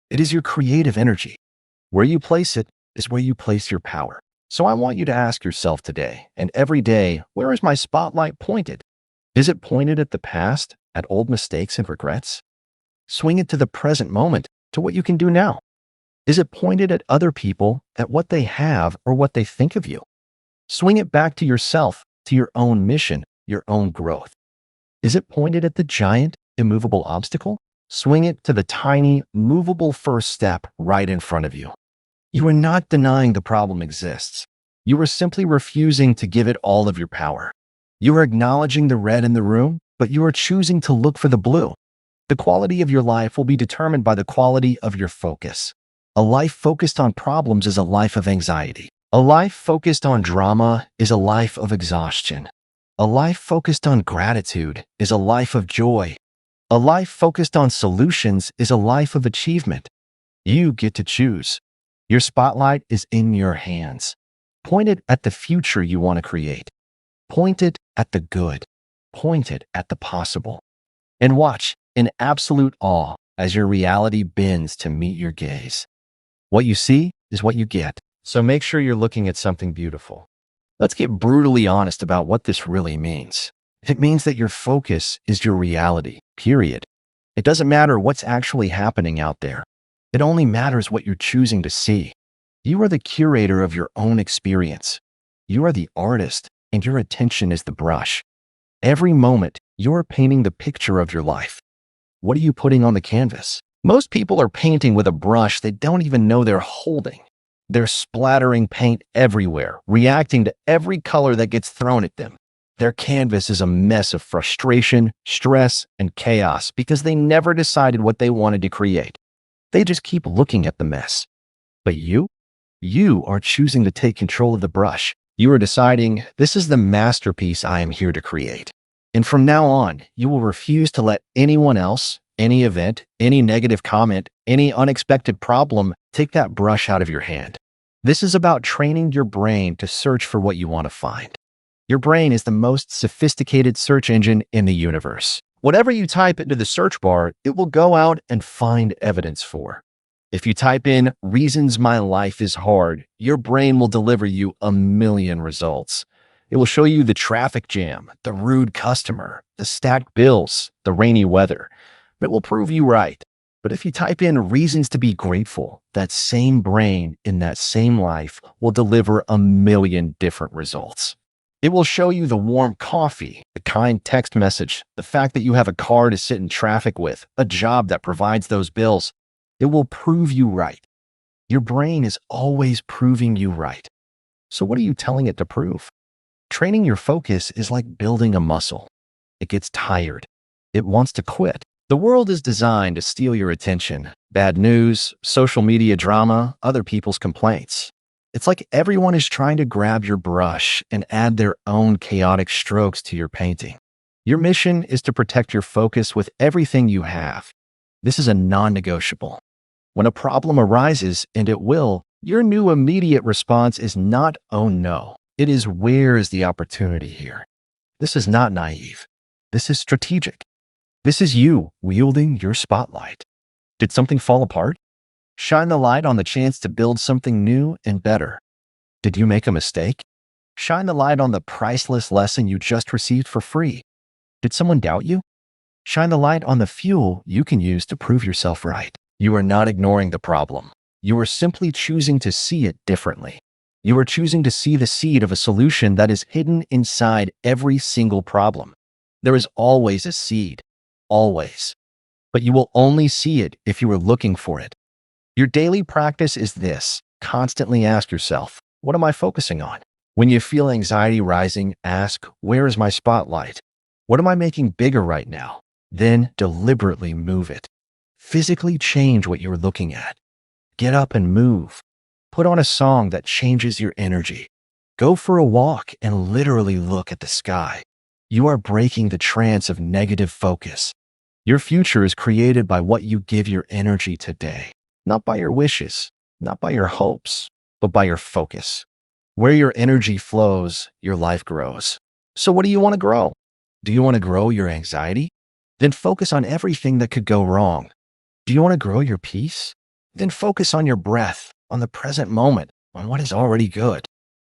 It is your creative energy. Where you place it is where you place your power. So I want you to ask yourself today and every day, where is my spotlight pointed? Is it pointed at the past, at old mistakes and regrets? Swing it to the present moment, to what you can do now. Is it pointed at other people, at what they have or what they think of you? Swing it back to yourself, to your own mission, your own growth. Is it pointed at the giant, immovable obstacle? Swing it to the tiny, movable first step right in front of you. You are not denying the problem exists. You are simply refusing to give it all of your power. You are acknowledging the red in the room, but you are choosing to look for the blue. The quality of your life will be determined by the quality of your focus. A life focused on problems is a life of anxiety. A life focused on drama is a life of exhaustion. A life focused on gratitude is a life of joy. A life focused on solutions is a life of achievement. You get to choose. Your spotlight is in your hands. Point it at the future you want to create. Point it at the good. Point it at the possible. And watch in absolute awe as your reality bends to meet your gaze. What you see is what you get. So make sure you're looking at something beautiful. Let's get brutally honest about what this really means. It means that your focus is your reality, period. It doesn't matter what's actually happening out there. It only matters what you're choosing to see. You are the curator of your own experience. You are the artist, and your attention is the brush. Every moment, you're painting the picture of your life. What are you putting on the canvas? Most people are painting with a brush they don't even know they're holding. They're splattering paint everywhere, reacting to every color that gets thrown at them. Their canvas is a mess of frustration, stress, and chaos because they never decided what they wanted to create. They just keep looking at the mess. But you are choosing to take control of the brush. You are deciding, this is the masterpiece I am here to create. And from now on, you will refuse to let anyone else, any event, any negative comment, any unexpected problem take that brush out of your hand. This is about training your brain to search for what you want to find. Your brain is the most sophisticated search engine in the universe. Whatever you type into the search bar, it will go out and find evidence for. If you type in reasons my life is hard, your brain will deliver you a million results. It will show you the traffic jam, the rude customer, the stacked bills, the rainy weather. It will prove you right. But if you type in reasons to be grateful, that same brain in that same life will deliver a million different results. It will show you the warm coffee, the kind text message, the fact that you have a car to sit in traffic with, a job that provides those bills. It will prove you right. Your brain is always proving you right. So what are you telling it to prove? Training your focus is like building a muscle. It gets tired. It wants to quit. The world is designed to steal your attention. Bad news, social media drama, other people's complaints. It's like everyone is trying to grab your brush and add their own chaotic strokes to your painting. Your mission is to protect your focus with everything you have. This is a non-negotiable. When a problem arises, and it will, your new immediate response is not, oh no. It is, where is the opportunity here? This is not naive. This is strategic. This is you wielding your spotlight. Did something fall apart? Shine the light on the chance to build something new and better. Did you make a mistake? Shine the light on the priceless lesson you just received for free. Did someone doubt you? Shine the light on the fuel you can use to prove yourself right. You are not ignoring the problem. You are simply choosing to see it differently. You are choosing to see the seed of a solution that is hidden inside every single problem. There is always a seed, always. But you will only see it if you are looking for it. Your daily practice is this. Constantly ask yourself, what am I focusing on? When you feel anxiety rising, ask, where is my spotlight? What am I making bigger right now? Then deliberately move it. Physically change what you're looking at. Get up and move. Put on a song that changes your energy. Go for a walk and literally look at the sky. You are breaking the trance of negative focus. Your future is created by what you give your energy today, not by your wishes, not by your hopes, but by your focus. Where your energy flows, your life grows. So what do you want to grow? Do you want to grow your anxiety? Then focus on everything that could go wrong. Do you want to grow your peace? Then focus on your breath, on the present moment, on what is already good.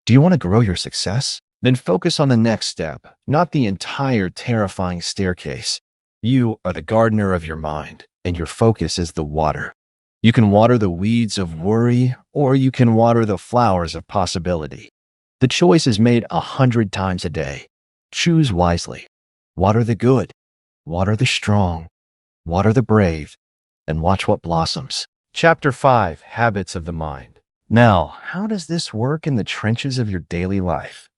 Do you want to grow your success? Then focus on the next step, not the entire terrifying staircase. You are the gardener of your mind, and your focus is the water. You can water the weeds of worry, or you can water the flowers of possibility. The choice is made 100 times a day. Choose wisely. Water the good, water the strong, water the brave, and watch what blossoms. Chapter 5, Habits of the Mind. Now, how does this work in the trenches of your daily life?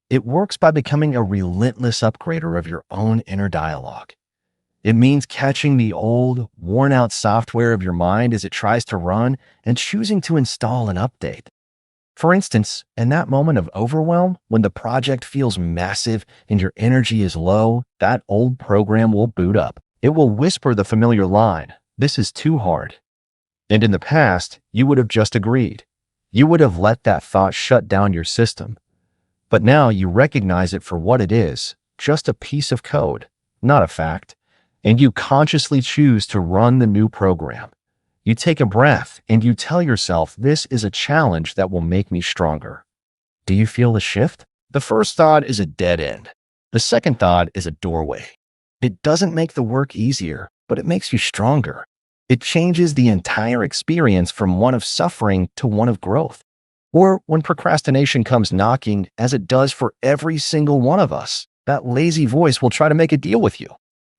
It works by becoming a relentless upgrader of your own inner dialogue. It means catching the old, worn-out software of your mind as it tries to run and choosing to install an update. For instance, in that moment of overwhelm, when the project feels massive and your energy is low, that old program will boot up. It will whisper the familiar line, "This is too hard." And in the past, you would have just agreed. You would have let that thought shut down your system. But now you recognize it for what it is, just a piece of code, not a fact. And you consciously choose to run the new program. You take a breath and you tell yourself, this is a challenge that will make me stronger. Do you feel the shift? The first thought is a dead end. The second thought is a doorway. It doesn't make the work easier, but it makes you stronger. It changes the entire experience from one of suffering to one of growth. Or when procrastination comes knocking, as it does for every single one of us, that lazy voice will try to make a deal with you.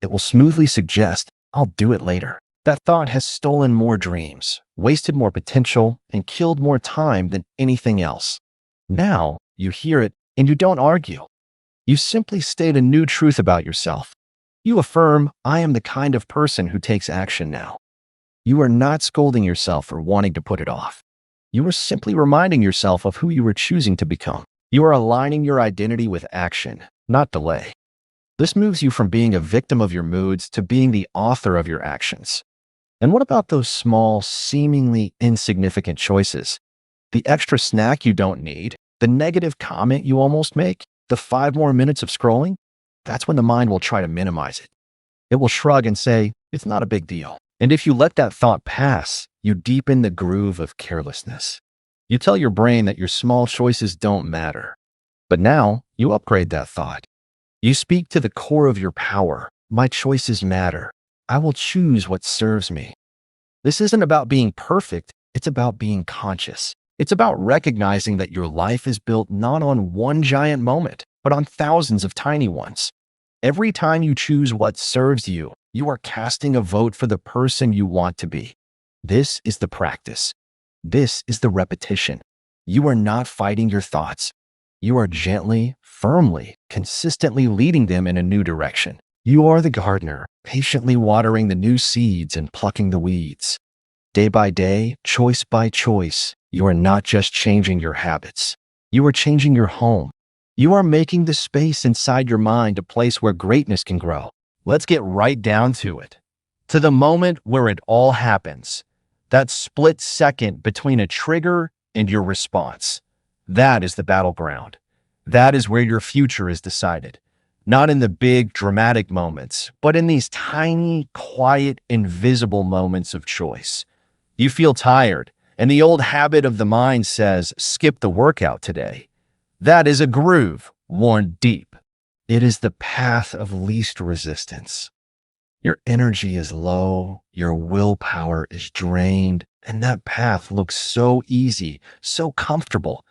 It will smoothly suggest, I'll do it later. That thought has stolen more dreams, wasted more potential, and killed more time than anything else. Now, you hear it and you don't argue. You simply state a new truth about yourself. You affirm, I am the kind of person who takes action now. You are not scolding yourself for wanting to put it off. You are simply reminding yourself of who you are choosing to become. You are aligning your identity with action, not delay. This moves you from being a victim of your moods to being the author of your actions. And what about those small, seemingly insignificant choices? The extra snack you don't need, the negative comment you almost make, the 5 more minutes of scrolling? That's when the mind will try to minimize it. It will shrug and say, it's not a big deal. And if you let that thought pass, you deepen the groove of carelessness. You tell your brain that your small choices don't matter. But now, you upgrade that thought. You speak to the core of your power. My choices matter. I will choose what serves me. This isn't about being perfect, it's about being conscious. It's about recognizing that your life is built not on one giant moment, but on thousands of tiny ones. Every time you choose what serves you, you are casting a vote for the person you want to be. This is the practice. This is the repetition. You are not fighting your thoughts. You are gently, firmly, consistently leading them in a new direction. You are the gardener, patiently watering the new seeds and plucking the weeds. Day by day, choice by choice, you are not just changing your habits. You are changing your home. You are making the space inside your mind a place where greatness can grow. Let's get right down to it. To the moment where it all happens. That split second between a trigger and your response. That is the battleground. That is where your future is decided. Not in the big, dramatic moments, but in these tiny, quiet, invisible moments of choice. You feel tired, and the old habit of the mind says, skip the workout today. That is a groove worn deep. It is the path of least resistance. Your energy is low, your willpower is drained, and that path looks so easy, so comfortable.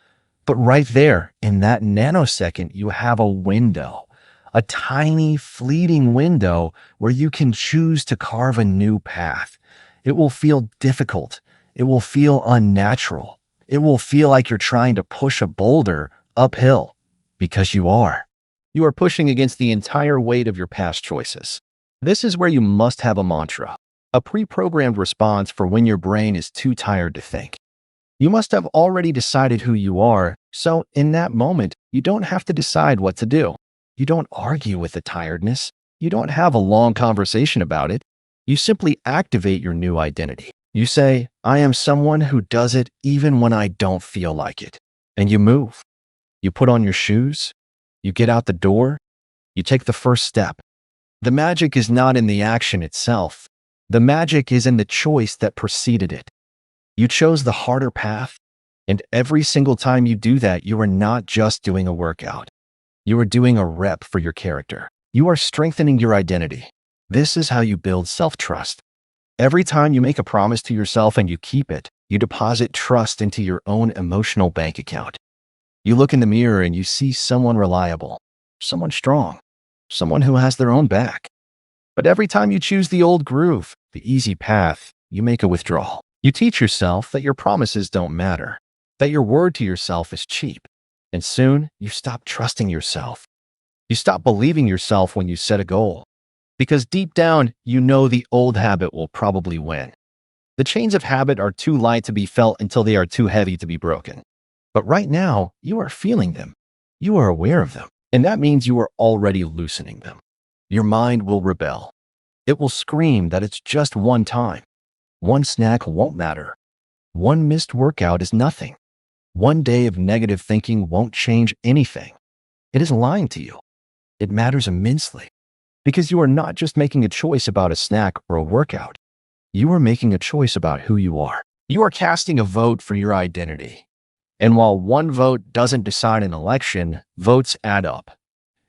But right there, in that nanosecond, you have a window, a tiny, fleeting window where you can choose to carve a new path. It will feel difficult. It will feel unnatural. It will feel like you're trying to push a boulder uphill, because you are. You are pushing against the entire weight of your past choices. This is where you must have a mantra, a pre-programmed response for when your brain is too tired to think. You must have already decided who you are, so in that moment, you don't have to decide what to do. You don't argue with the tiredness. You don't have a long conversation about it. You simply activate your new identity. You say, I am someone who does it even when I don't feel like it. And you move. You put on your shoes. You get out the door. You take the first step. The magic is not in the action itself. The magic is in the choice that preceded it. You chose the harder path, and every single time you do that, you are not just doing a workout. You are doing a rep for your character. You are strengthening your identity. This is how you build self-trust. Every time you make a promise to yourself and you keep it, you deposit trust into your own emotional bank account. You look in the mirror and you see someone reliable, someone strong, someone who has their own back. But every time you choose the old groove, the easy path, you make a withdrawal. You teach yourself that your promises don't matter, that your word to yourself is cheap. And soon, you stop trusting yourself. You stop believing yourself when you set a goal. Because deep down, you know the old habit will probably win. The chains of habit are too light to be felt until they are too heavy to be broken. But right now, you are feeling them. You are aware of them. And that means you are already loosening them. Your mind will rebel. It will scream that it's just one time. One snack won't matter. One missed workout is nothing. One day of negative thinking won't change anything. It is lying to you. It matters immensely. Because you are not just making a choice about a snack or a workout. You are making a choice about who you are. You are casting a vote for your identity. And while one vote doesn't decide an election, votes add up.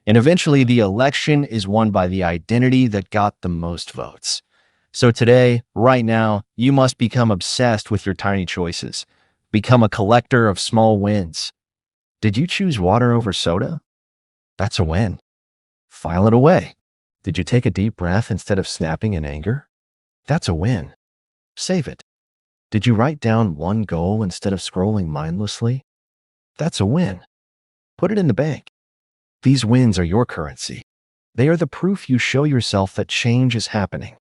And eventually the election is won by the identity that got the most votes. So today, right now, you must become obsessed with your tiny choices. Become a collector of small wins. Did you choose water over soda? That's a win. File it away. Did you take a deep breath instead of snapping in anger? That's a win. Save it. Did you write down one goal instead of scrolling mindlessly? That's a win. Put it in the bank. These wins are your currency. They are the proof you show yourself that change is happening,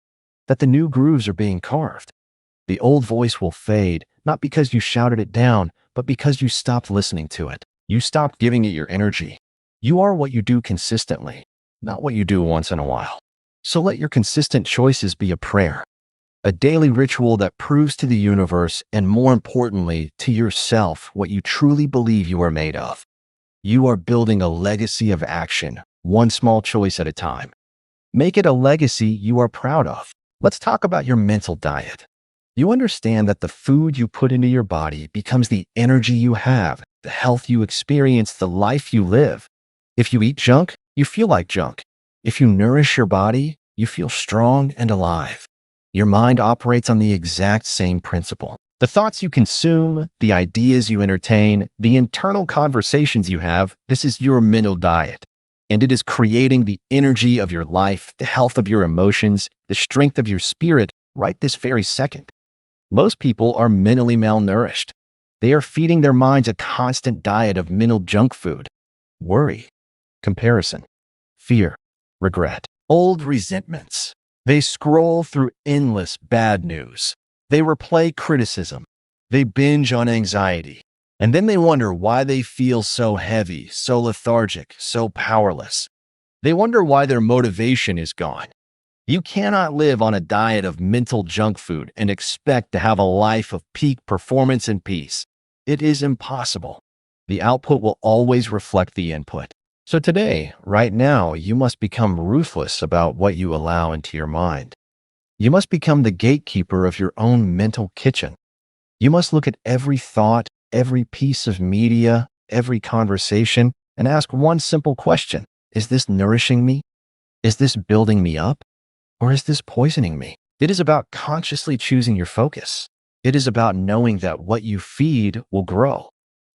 that the new grooves are being carved. The old voice will fade, not because you shouted it down, but because you stopped listening to it. You stopped giving it your energy. You are what you do consistently, not what you do once in a while. So let your consistent choices be a prayer, a daily ritual that proves to the universe, and more importantly, to yourself, what you truly believe you are made of. You are building a legacy of action, one small choice at a time. Make it a legacy you are proud of. Let's talk about your mental diet. You understand that the food you put into your body becomes the energy you have, the health you experience, the life you live. If you eat junk, you feel like junk. If you nourish your body, you feel strong and alive. Your mind operates on the exact same principle. The thoughts you consume, the ideas you entertain, the internal conversations you have, this is your mental diet. And it is creating the energy of your life, the health of your emotions, the strength of your spirit right this very second. Most people are mentally malnourished. They are feeding their minds a constant diet of mental junk food, worry, comparison, fear, regret, old resentments. They scroll through endless bad news. They replay criticism. They binge on anxiety. And then they wonder why they feel so heavy, so lethargic, so powerless. They wonder why their motivation is gone. You cannot live on a diet of mental junk food and expect to have a life of peak performance and peace. It is impossible. The output will always reflect the input. So today, right now, you must become ruthless about what you allow into your mind. You must become the gatekeeper of your own mental kitchen. You must look at every thought, every piece of media, every conversation, and ask one simple question. Is this nourishing me? Is this building me up? Or is this poisoning me? It is about consciously choosing your focus. It is about knowing that what you feed will grow.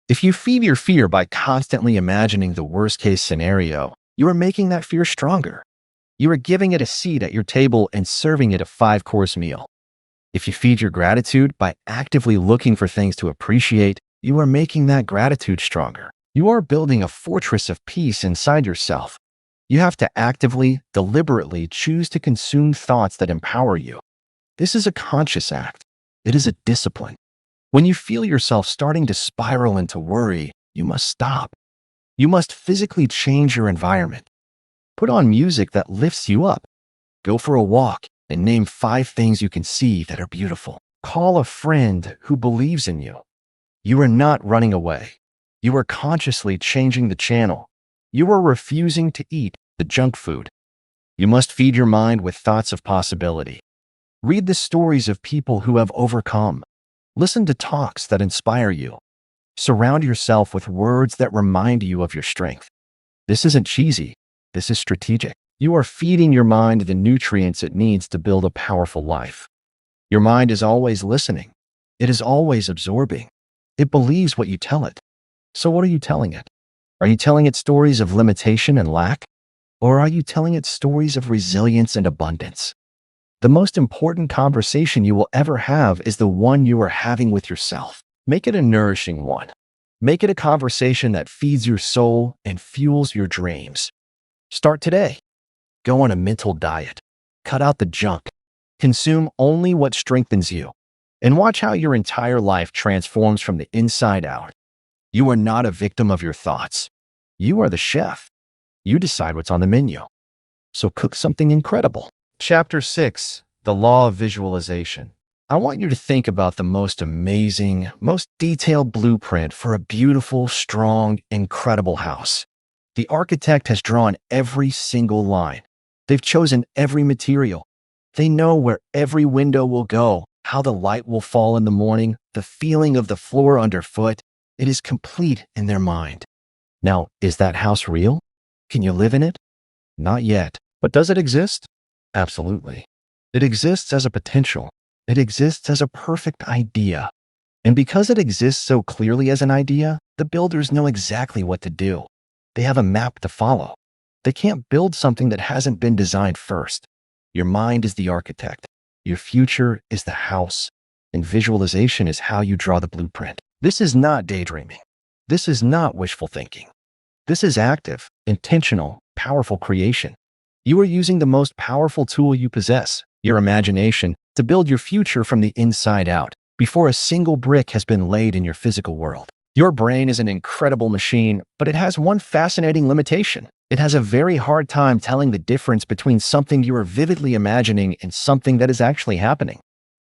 If you feed your fear by constantly imagining the worst-case scenario, you are making that fear stronger. You are giving it a seat at your table and serving it a 5-course meal. If you feed your gratitude by actively looking for things to appreciate, you are making that gratitude stronger. You are building a fortress of peace inside yourself. You have to actively, deliberately choose to consume thoughts that empower you. This is a conscious act. It is a discipline. When you feel yourself starting to spiral into worry, you must stop. You must physically change your environment. Put on music that lifts you up. Go for a walk and name 5 things you can see that are beautiful. Call a friend who believes in you. You are not running away. You are consciously changing the channel. You are refusing to eat the junk food. You must feed your mind with thoughts of possibility. Read the stories of people who have overcome. Listen to talks that inspire you. Surround yourself with words that remind you of your strength. This isn't cheesy. This is strategic. You are feeding your mind the nutrients it needs to build a powerful life. Your mind is always listening. It is always absorbing. It believes what you tell it. So what are you telling it? Are you telling it stories of limitation and lack? Or are you telling it stories of resilience and abundance? The most important conversation you will ever have is the one you are having with yourself. Make it a nourishing one. Make it a conversation that feeds your soul and fuels your dreams. Start today. Go on a mental diet. Cut out the junk. Consume only what strengthens you. And watch how your entire life transforms from the inside out. You are not a victim of your thoughts. You are the chef. You decide what's on the menu. So cook something incredible. Chapter 6, The Law of Visualization. I want you to think about the most amazing, most detailed blueprint for a beautiful, strong, incredible house. The architect has drawn every single line. They've chosen every material. They know where every window will go, how the light will fall in the morning, the feeling of the floor underfoot. It is complete in their mind. Now, is that house real? Can you live in it? Not yet. But does it exist? Absolutely. It exists as a potential. It exists as a perfect idea. And because it exists so clearly as an idea, the builders know exactly what to do. They have a map to follow. They can't build something that hasn't been designed first. Your mind is the architect. Your future is the house. And visualization is how you draw the blueprint. This is not daydreaming. This is not wishful thinking. This is active, intentional, powerful creation. You are using the most powerful tool you possess, your imagination, to build your future from the inside out, before a single brick has been laid in your physical world. Your brain is an incredible machine, but it has one fascinating limitation. It has a very hard time telling the difference between something you are vividly imagining and something that is actually happening.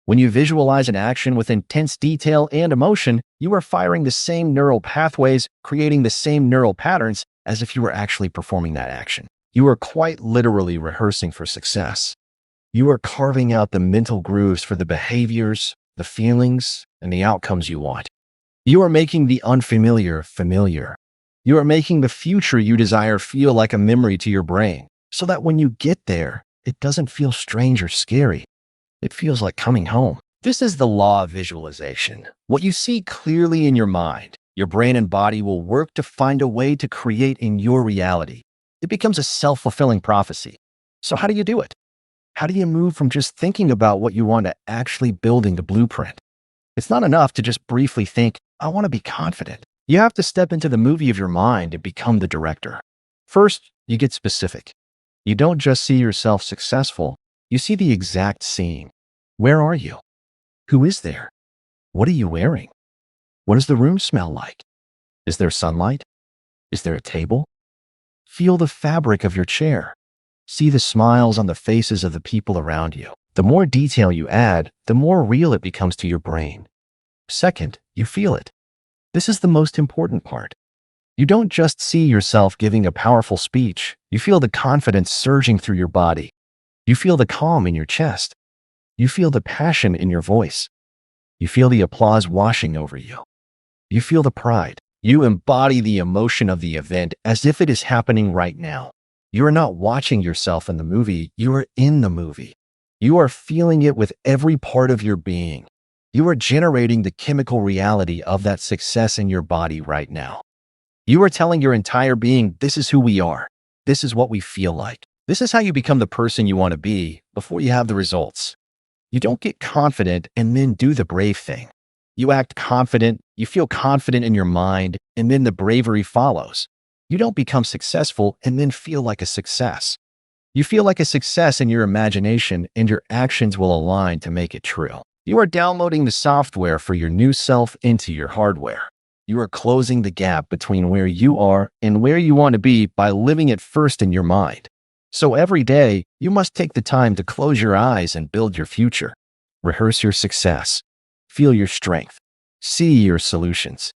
When you visualize an action with intense detail and emotion, you are firing the same neural pathways, creating the same neural patterns as if you were actually performing that action. You are quite literally rehearsing for success. You are carving out the mental grooves for the behaviors, the feelings, and the outcomes you want. You are making the unfamiliar familiar. You are making the future you desire feel like a memory to your brain, so that when you get there, it doesn't feel strange or scary. It feels like coming home. This is the law of visualization. What you see clearly in your mind, your brain and body will work to find a way to create in your reality. It becomes a self-fulfilling prophecy. So how do you do it? How do you move from just thinking about what you want to actually building the blueprint? It's not enough to just briefly think, I want to be confident. You have to step into the movie of your mind and become the director. First, you get specific. You don't just see yourself successful, you see the exact scene. Where are you? Who is there? What are you wearing? What does the room smell like? Is there sunlight? Is there a table? Feel the fabric of your chair. See the smiles on the faces of the people around you. The more detail you add, the more real it becomes to your brain. Second, you feel it. This is the most important part. You don't just see yourself giving a powerful speech. You feel the confidence surging through your body. You feel the calm in your chest. You feel the passion in your voice. You feel the applause washing over you. You feel the pride. You embody the emotion of the event as if it is happening right now. You are not watching yourself in the movie, you are in the movie. You are feeling it with every part of your being. You are generating the chemical reality of that success in your body right now. You are telling your entire being, this is who we are. This is what we feel like. This is how you become the person you want to be before you have the results. You don't get confident and then do the brave thing. You act confident, you feel confident in your mind, and then the bravery follows. You don't become successful and then feel like a success. You feel like a success in your imagination, and your actions will align to make it true. You are downloading the software for your new self into your hardware. You are closing the gap between where you are and where you want to be by living it first in your mind. So every day, you must take the time to close your eyes and build your future. Rehearse your success. Feel your strength. See your solutions.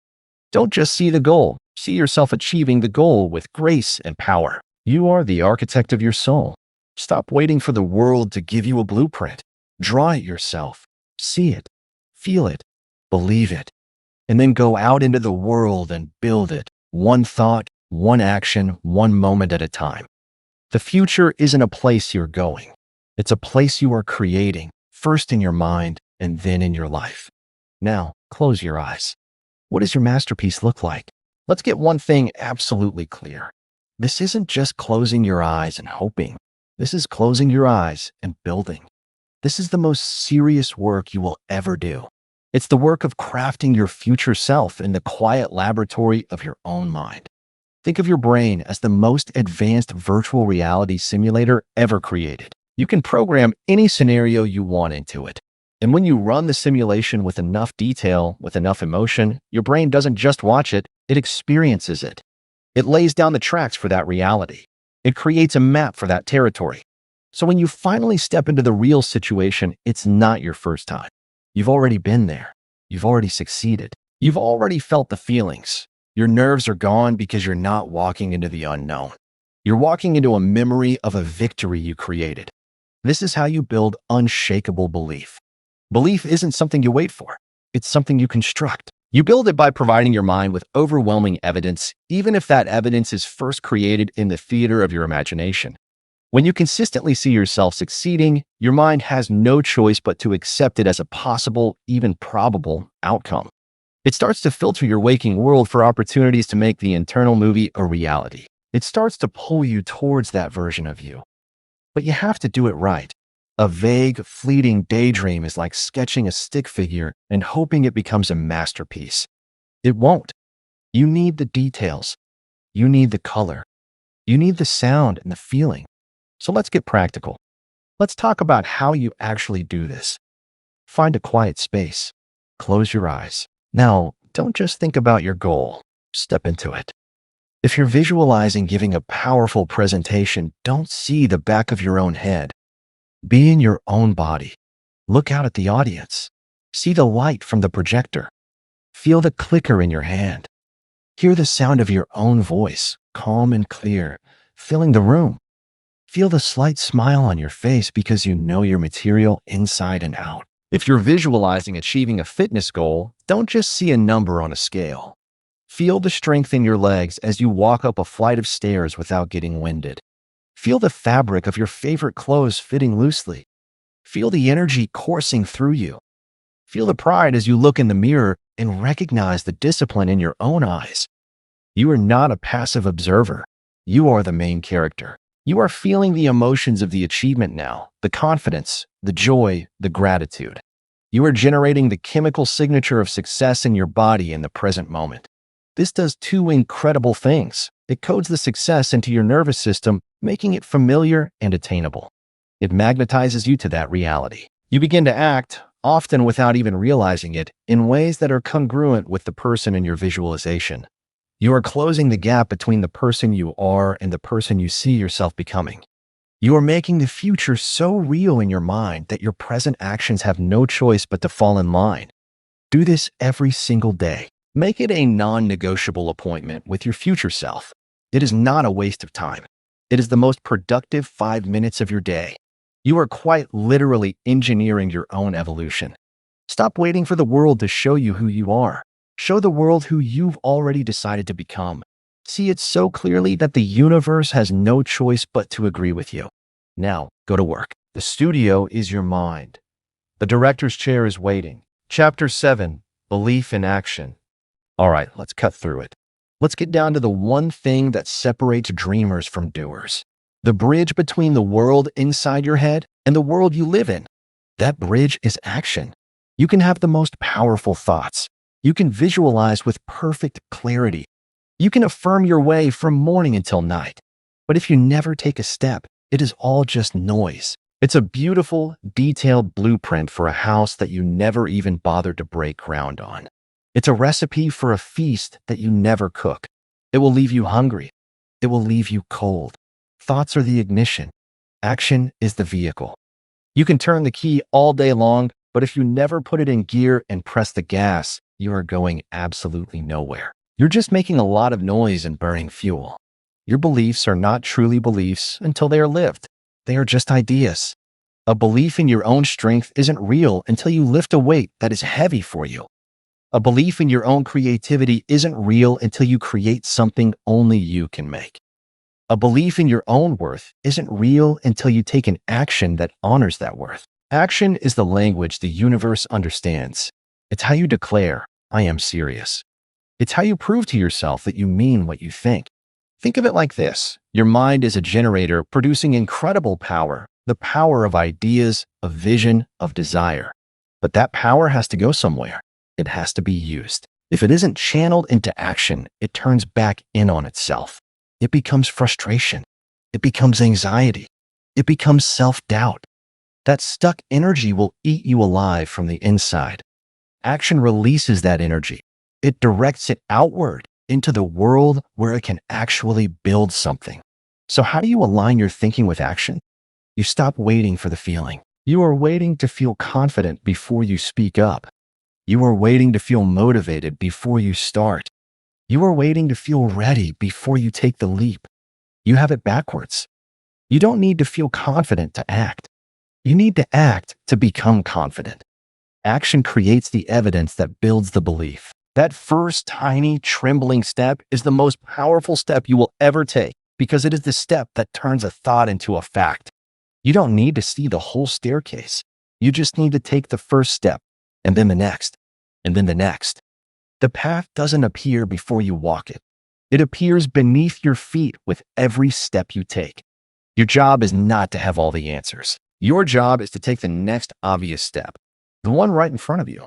Don't just see the goal. See yourself achieving the goal with grace and power. You are the architect of your soul. Stop waiting for the world to give you a blueprint. Draw it yourself. See it. Feel it. Believe it. And then go out into the world and build it. One thought, one action, one moment at a time. The future isn't a place you're going. It's a place you are creating, first in your mind and then in your life. Now, close your eyes. What does your masterpiece look like? Let's get one thing absolutely clear. This isn't just closing your eyes and hoping. This is closing your eyes and building. This is the most serious work you will ever do. It's the work of crafting your future self in the quiet laboratory of your own mind. Think of your brain as the most advanced virtual reality simulator ever created. You can program any scenario you want into it. And when you run the simulation with enough detail, with enough emotion, your brain doesn't just watch it, it experiences it. It lays down the tracks for that reality. It creates a map for that territory. So when you finally step into the real situation, it's not your first time. You've already been there. You've already succeeded. You've already felt the feelings. Your nerves are gone because you're not walking into the unknown. You're walking into a memory of a victory you created. This is how you build unshakable belief. Belief isn't something you wait for. It's something you construct. You build it by providing your mind with overwhelming evidence, even if that evidence is first created in the theater of your imagination. When you consistently see yourself succeeding, your mind has no choice but to accept it as a possible, even probable, outcome. It starts to filter your waking world for opportunities to make the internal movie a reality. It starts to pull you towards that version of you. But you have to do it right. A vague, fleeting daydream is like sketching a stick figure and hoping it becomes a masterpiece. It won't. You need the details. You need the color. You need the sound and the feeling. So let's get practical. Let's talk about how you actually do this. Find a quiet space. Close your eyes. Now, don't just think about your goal. Step into it. If you're visualizing giving a powerful presentation, don't see the back of your own head. Be in your own body. Look out at the audience. See the light from the projector. Feel the clicker in your hand. Hear the sound of your own voice, calm and clear, filling the room. Feel the slight smile on your face because you know your material inside and out. If you're visualizing achieving a fitness goal, don't just see a number on a scale. Feel the strength in your legs as you walk up a flight of stairs without getting winded. Feel the fabric of your favorite clothes fitting loosely. Feel the energy coursing through you. Feel the pride as you look in the mirror and recognize the discipline in your own eyes. You are not a passive observer. You are the main character. You are feeling the emotions of the achievement now, the confidence, the joy, the gratitude. You are generating the chemical signature of success in your body in the present moment. This does two incredible things. It codes the success into your nervous system, making it familiar and attainable. It magnetizes you to that reality. You begin to act, often without even realizing it, in ways that are congruent with the person in your visualization. You are closing the gap between the person you are and the person you see yourself becoming. You are making the future so real in your mind that your present actions have no choice but to fall in line. Do this every single day. Make it a non-negotiable appointment with your future self. It is not a waste of time. It is the most productive 5 minutes of your day. You are quite literally engineering your own evolution. Stop waiting for the world to show you who you are. Show the world who you've already decided to become. See it so clearly that the universe has no choice but to agree with you. Now, go to work. The studio is your mind. The director's chair is waiting. Chapter 7, Belief in Action. All right, let's cut through it. Let's get down to the one thing that separates dreamers from doers. The bridge between the world inside your head and the world you live in. That bridge is action. You can have the most powerful thoughts. You can visualize with perfect clarity. You can affirm your way from morning until night. But if you never take a step, it is all just noise. It's a beautiful, detailed blueprint for a house that you never even bothered to break ground on. It's a recipe for a feast that you never cook. It will leave you hungry. It will leave you cold. Thoughts are the ignition. Action is the vehicle. You can turn the key all day long, but if you never put it in gear and press the gas, you are going absolutely nowhere. You're just making a lot of noise and burning fuel. Your beliefs are not truly beliefs until they are lived. They are just ideas. A belief in your own strength isn't real until you lift a weight that is heavy for you. A belief in your own creativity isn't real until you create something only you can make. A belief in your own worth isn't real until you take an action that honors that worth. Action is the language the universe understands. It's how you declare, I am serious. It's how you prove to yourself that you mean what you think. Think of it like this. Your mind is a generator producing incredible power, the power of ideas, of vision, of desire. But that power has to go somewhere. It has to be used. If it isn't channeled into action, it turns back in on itself. It becomes frustration. It becomes anxiety. It becomes self-doubt. That stuck energy will eat you alive from the inside. Action releases that energy. It directs it outward into the world where it can actually build something. So how do you align your thinking with action? You stop waiting for the feeling. You are waiting to feel confident before you speak up. You are waiting to feel motivated before you start. You are waiting to feel ready before you take the leap. You have it backwards. You don't need to feel confident to act. You need to act to become confident. Action creates the evidence that builds the belief. That first tiny, trembling step is the most powerful step you will ever take because it is the step that turns a thought into a fact. You don't need to see the whole staircase. You just need to take the first step, and then the next, and then the next. The path doesn't appear before you walk it. It appears beneath your feet with every step you take. Your job is not to have all the answers. Your job is to take the next obvious step, the one right in front of you.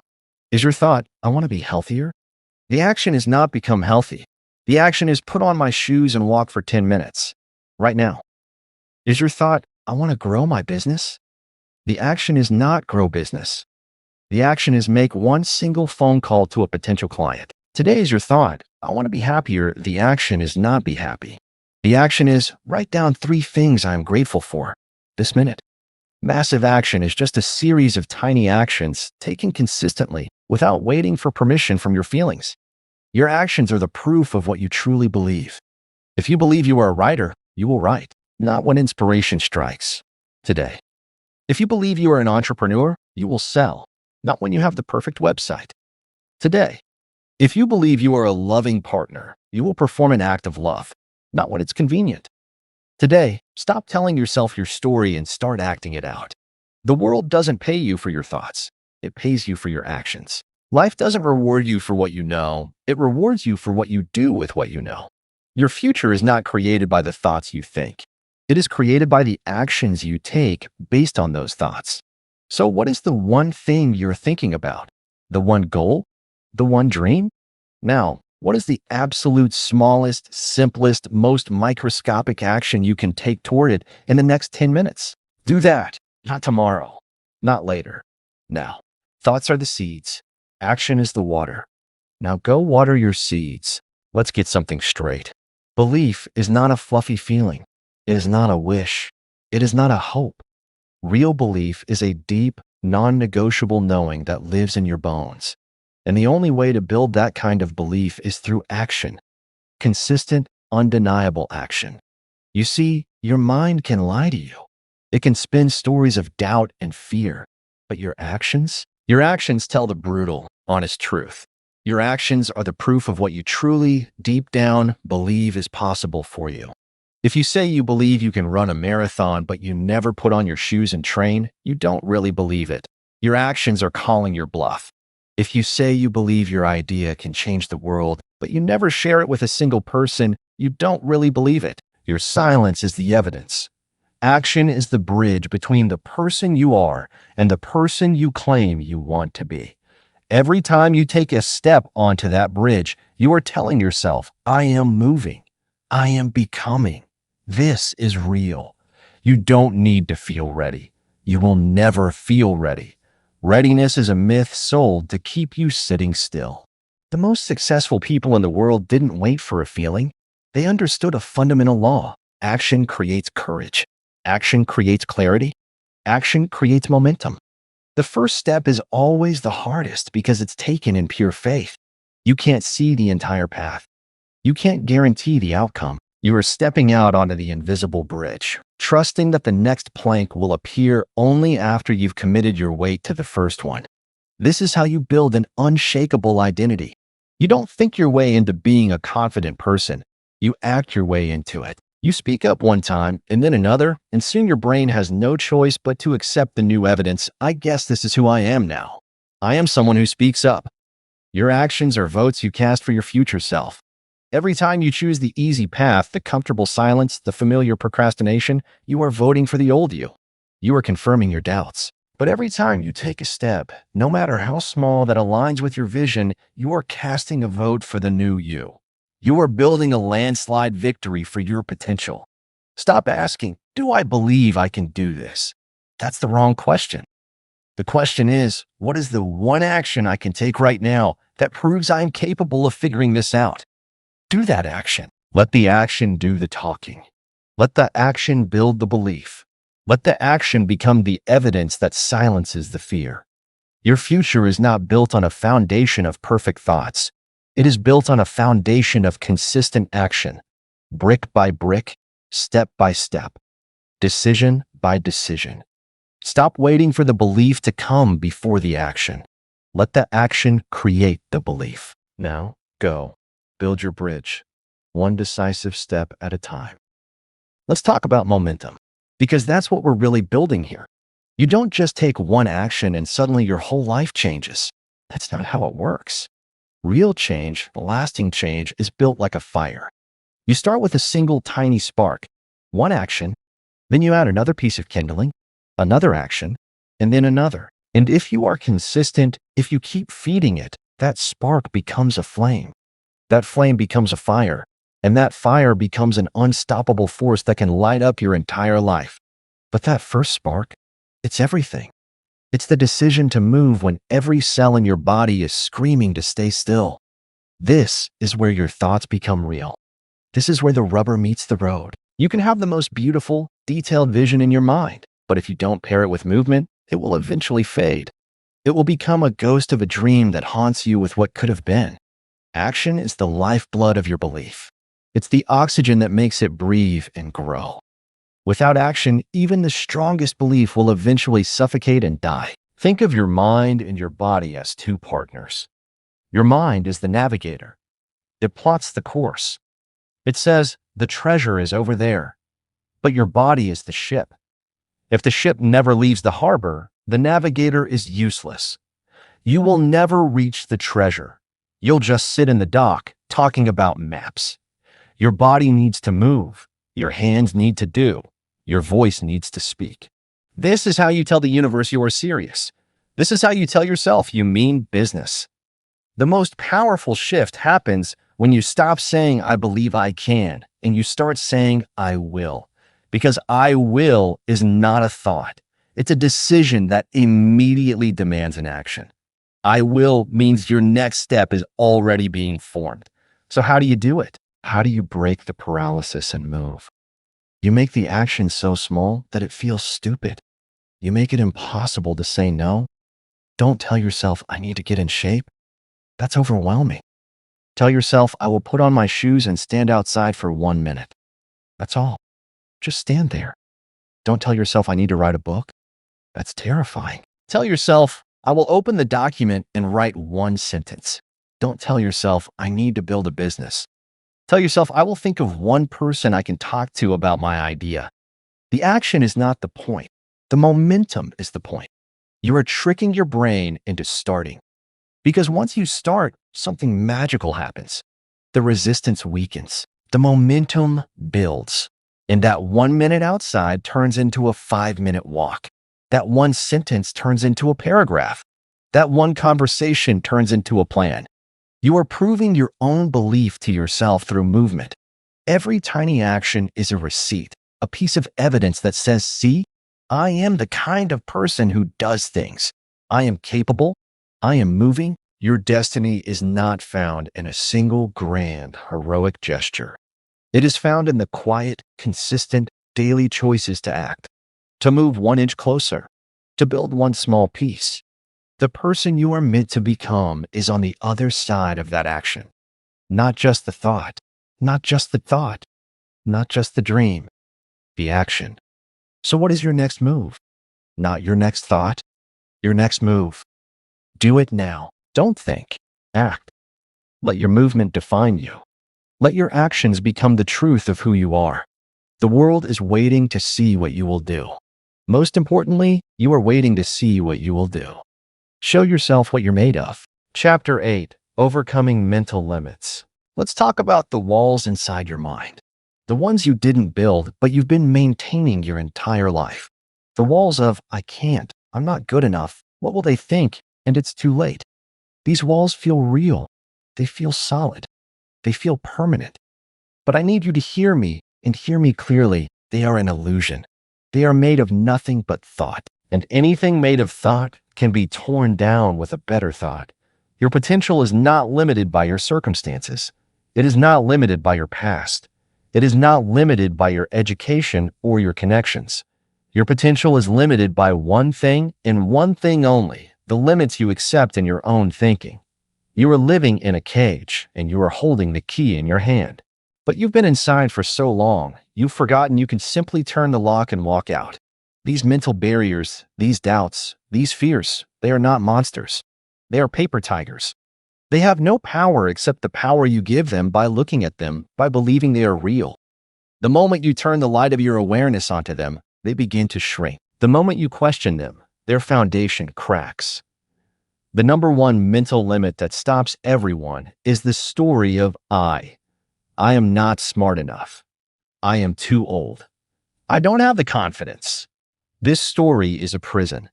Is your thought, I want to be healthier? The action is not become healthy. The action is put on my shoes and walk for 10 minutes. Right now. Is your thought, I want to grow my business? The action is not grow business. The action is make one single phone call to a potential client. Today is your thought, I want to be happier. The action is not be happy. The action is write down 3 things I am grateful for this minute. Massive action is just a series of tiny actions taken consistently without waiting for permission from your feelings. Your actions are the proof of what you truly believe. If you believe you are a writer, you will write, not when inspiration strikes. Today. If you believe you are an entrepreneur, you will sell, not when you have the perfect website. Today. If you believe you are a loving partner, you will perform an act of love, not when it's convenient. Today, stop telling yourself your story and start acting it out. The world doesn't pay you for your thoughts. It pays you for your actions. Life doesn't reward you for what you know. It rewards you for what you do with what you know. Your future is not created by the thoughts you think. It is created by the actions you take based on those thoughts. So what is the one thing you're thinking about? The one goal? The one dream? Now, what is the absolute smallest, simplest, most microscopic action you can take toward it in the next 10 minutes? Do that. Not tomorrow. Not later. Now. Thoughts are the seeds. Action is the water. Now go water your seeds. Let's get something straight. Belief is not a fluffy feeling. It is not a wish. It is not a hope. Real belief is a deep, non-negotiable knowing that lives in your bones. And the only way to build that kind of belief is through action. Consistent, undeniable action. You see, your mind can lie to you. It can spin stories of doubt and fear. But your actions tell the brutal, honest truth. Your actions are the proof of what you truly, deep down, believe is possible for you. If you say you believe you can run a marathon, but you never put on your shoes and train, you don't really believe it. Your actions are calling your bluff. If you say you believe your idea can change the world, but you never share it with a single person, you don't really believe it. Your silence is the evidence. Action is the bridge between the person you are and the person you claim you want to be. Every time you take a step onto that bridge, you are telling yourself, I am moving. I am becoming. This is real. You don't need to feel ready. You will never feel ready. Readiness is a myth sold to keep you sitting still. The most successful people in the world didn't wait for a feeling. They understood a fundamental law. Action creates courage. Action creates clarity. Action creates momentum. The first step is always the hardest because it's taken in pure faith. You can't see the entire path. You can't guarantee the outcome. You are stepping out onto the invisible bridge, trusting that the next plank will appear only after you've committed your weight to the first one. This is how you build an unshakable identity. You don't think your way into being a confident person. You act your way into it. You speak up one time and then another, and soon your brain has no choice but to accept the new evidence. I guess this is who I am now. I am someone who speaks up. Your actions are votes you cast for your future self. Every time you choose the easy path, the comfortable silence, the familiar procrastination, you are voting for the old you. You are confirming your doubts. But every time you take a step, no matter how small, that aligns with your vision, you are casting a vote for the new you. You are building a landslide victory for your potential. Stop asking, do I believe I can do this? That's the wrong question. The question is, what is the one action I can take right now that proves I am capable of figuring this out? Do that action. Let the action do the talking. Let the action build the belief. Let the action become the evidence that silences the fear. Your future is not built on a foundation of perfect thoughts. It is built on a foundation of consistent action, brick by brick, step by step, decision by decision. Stop waiting for the belief to come before the action. Let the action create the belief. Now, go. Build your bridge, one decisive step at a time. Let's talk about momentum, because that's what we're really building here. You don't just take one action and suddenly your whole life changes. That's not how it works. Real change, lasting change, is built like a fire. You start with a single tiny spark, one action, then you add another piece of kindling, another action, and then another. And if you are consistent, if you keep feeding it, that spark becomes a flame. That flame becomes a fire, and that fire becomes an unstoppable force that can light up your entire life. But that first spark, it's everything. It's the decision to move when every cell in your body is screaming to stay still. This is where your thoughts become real. This is where the rubber meets the road. You can have the most beautiful, detailed vision in your mind, but if you don't pair it with movement, it will eventually fade. It will become a ghost of a dream that haunts you with what could have been. Action is the lifeblood of your belief. It's the oxygen that makes it breathe and grow. Without action, even the strongest belief will eventually suffocate and die. Think of your mind and your body as two partners. Your mind is the navigator. It plots the course. It says, the treasure is over there. But your body is the ship. If the ship never leaves the harbor, the navigator is useless. You will never reach the treasure. You'll just sit in the dock talking about maps. Your body needs to move. Your hands need to do. Your voice needs to speak. This is how you tell the universe you are serious. This is how you tell yourself you mean business. The most powerful shift happens when you stop saying, I believe I can, and you start saying, I will. Because I will is not a thought. It's a decision that immediately demands an action. I will means your next step is already being formed. So how do you do it? How do you break the paralysis and move? You make the action so small that it feels stupid. You make it impossible to say no. Don't tell yourself, I need to get in shape. That's overwhelming. Tell yourself, I will put on my shoes and stand outside for 1 minute. That's all. Just stand there. Don't tell yourself, I need to write a book. That's terrifying. Tell yourself, I will open the document and write 1 sentence. Don't tell yourself, I need to build a business. Tell yourself, I will think of 1 person I can talk to about my idea. The action is not the point. The momentum is the point. You are tricking your brain into starting. Because once you start, something magical happens. The resistance weakens. The momentum builds. And that 1 minute outside turns into a 5-minute walk. That 1 sentence turns into a paragraph. That 1 conversation turns into a plan. You are proving your own belief to yourself through movement. Every tiny action is a receipt, a piece of evidence that says, see, I am the kind of person who does things. I am capable. I am moving. Your destiny is not found in a single grand, heroic gesture. It is found in the quiet, consistent, daily choices to act, to move 1 inch closer, to build 1 small piece. The person you are meant to become is on the other side of that action. Not just the thought, not just the thought, not just the dream, the action. So what is your next move? Not your next thought, your next move. Do it now. Don't think, act. Let your movement define you. Let your actions become the truth of who you are. The world is waiting to see what you will do. Most importantly, you are waiting to see what you will do. Show yourself what you're made of. Chapter 8, Overcoming Mental Limits. Let's talk about the walls inside your mind. The ones you didn't build, but you've been maintaining your entire life. The walls of, I can't, I'm not good enough, what will they think, and it's too late. These walls feel real. They feel solid. They feel permanent. But I need you to hear me, and hear me clearly. They are an illusion. They are made of nothing but thought. And anything made of thought can be torn down with a better thought. Your potential is not limited by your circumstances. It is not limited by your past. It is not limited by your education or your connections. Your potential is limited by one thing and one thing only, the limits you accept in your own thinking. You are living in a cage, and you are holding the key in your hand. But you've been inside for so long, you've forgotten you can simply turn the lock and walk out. These mental barriers, these doubts, these fears, they are not monsters. They are paper tigers. They have no power except the power you give them by looking at them, by believing they are real. The moment you turn the light of your awareness onto them, they begin to shrink. The moment you question them, their foundation cracks. The number 1 mental limit that stops everyone is the story of I. I am not smart enough. I am too old. I don't have the confidence. This story is a prison.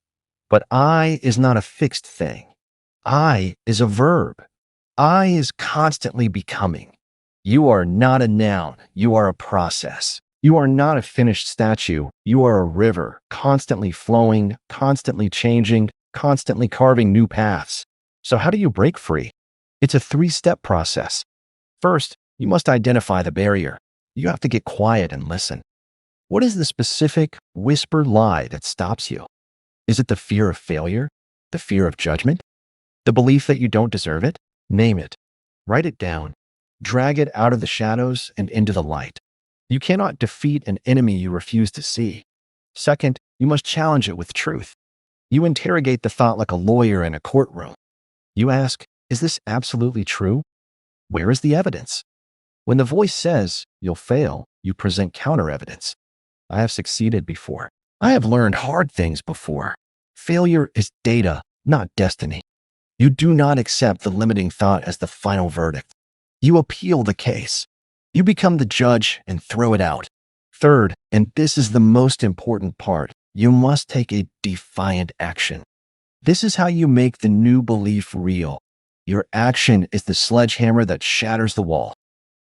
But I is not a fixed thing. I is a verb. I is constantly becoming. You are not a noun, you are a process. You are not a finished statue, you are a river, constantly flowing, constantly changing, constantly carving new paths. So how do you break free? It's a three-step process. First, you must identify the barrier. You have to get quiet and listen. What is the specific whispered lie that stops you? Is it the fear of failure? The fear of judgment? The belief that you don't deserve it? Name it. Write it down. Drag it out of the shadows and into the light. You cannot defeat an enemy you refuse to see. Second, you must challenge it with truth. You interrogate the thought like a lawyer in a courtroom. You ask, is this absolutely true? Where is the evidence? When the voice says you'll fail, you present counter evidence. I have succeeded before. I have learned hard things before. Failure is data, not destiny. You do not accept the limiting thought as the final verdict. You appeal the case. You become the judge and throw it out. Third, and this is the most important part, you must take a defiant action. This is how you make the new belief real. Your action is the sledgehammer that shatters the wall.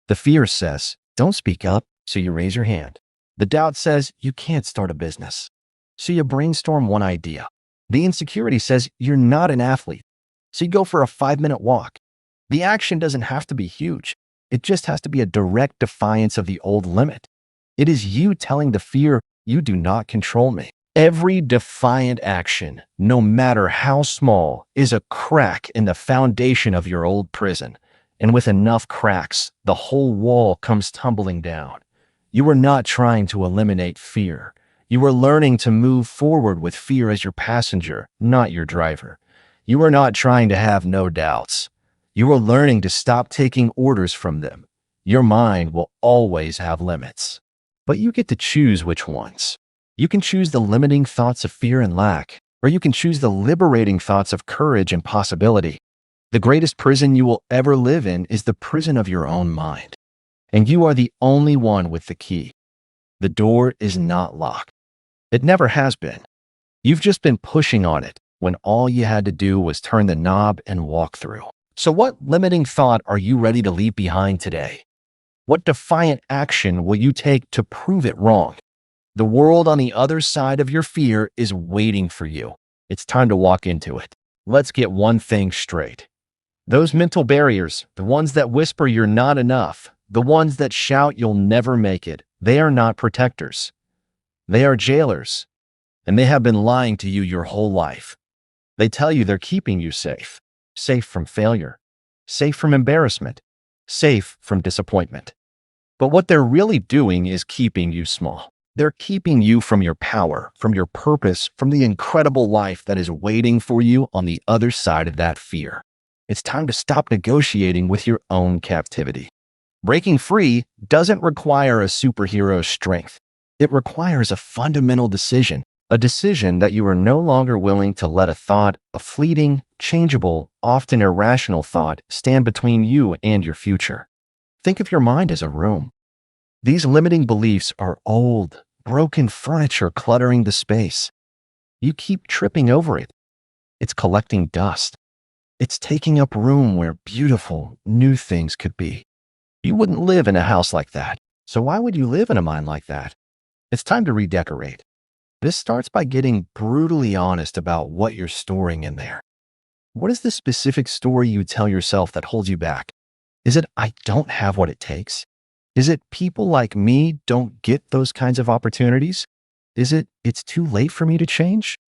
The fear says, don't speak up, so you raise your hand. The doubt says, you can't start a business. So you brainstorm one idea. The insecurity says, you're not an athlete. So you go for a 5-minute walk. The action doesn't have to be huge. It just has to be a direct defiance of the old limit. It is you telling the fear, you do not control me. Every defiant action, no matter how small, is a crack in the foundation of your old prison. And with enough cracks, the whole wall comes tumbling down. You are not trying to eliminate fear. You are learning to move forward with fear as your passenger, not your driver. You are not trying to have no doubts. You are learning to stop taking orders from them. Your mind will always have limits, but you get to choose which ones. You can choose the limiting thoughts of fear and lack, or you can choose the liberating thoughts of courage and possibility. The greatest prison you will ever live in is the prison of your own mind, and you are the only one with the key. The door is not locked. It never has been. You've just been pushing on it when all you had to do was turn the knob and walk through. So what limiting thought are you ready to leave behind today? What defiant action will you take to prove it wrong? The world on the other side of your fear is waiting for you. It's time to walk into it. Let's get one thing straight. Those mental barriers, the ones that whisper you're not enough, the ones that shout you'll never make it, they are not protectors. They are jailers, and they have been lying to you your whole life. They tell you they're keeping you safe. Safe from failure, safe from embarrassment, safe from disappointment. But what they're really doing is keeping you small. They're keeping you from your power, from your purpose, from the incredible life that is waiting for you on the other side of that fear. It's time to stop negotiating with your own captivity. Breaking free doesn't require a superhero's strength. It requires a fundamental decision. A decision that you are no longer willing to let a thought, a fleeting, changeable, often irrational thought, stand between you and your future. Think of your mind as a room. These limiting beliefs are old, broken furniture cluttering the space. You keep tripping over it. It's collecting dust. It's taking up room where beautiful, new things could be. You wouldn't live in a house like that, so why would you live in a mind like that? It's time to redecorate. This starts by getting brutally honest about what you're storing in there. What is the specific story you tell yourself that holds you back? Is it, I don't have what it takes? Is it, people like me don't get those kinds of opportunities? Is it, it's too late for me to change?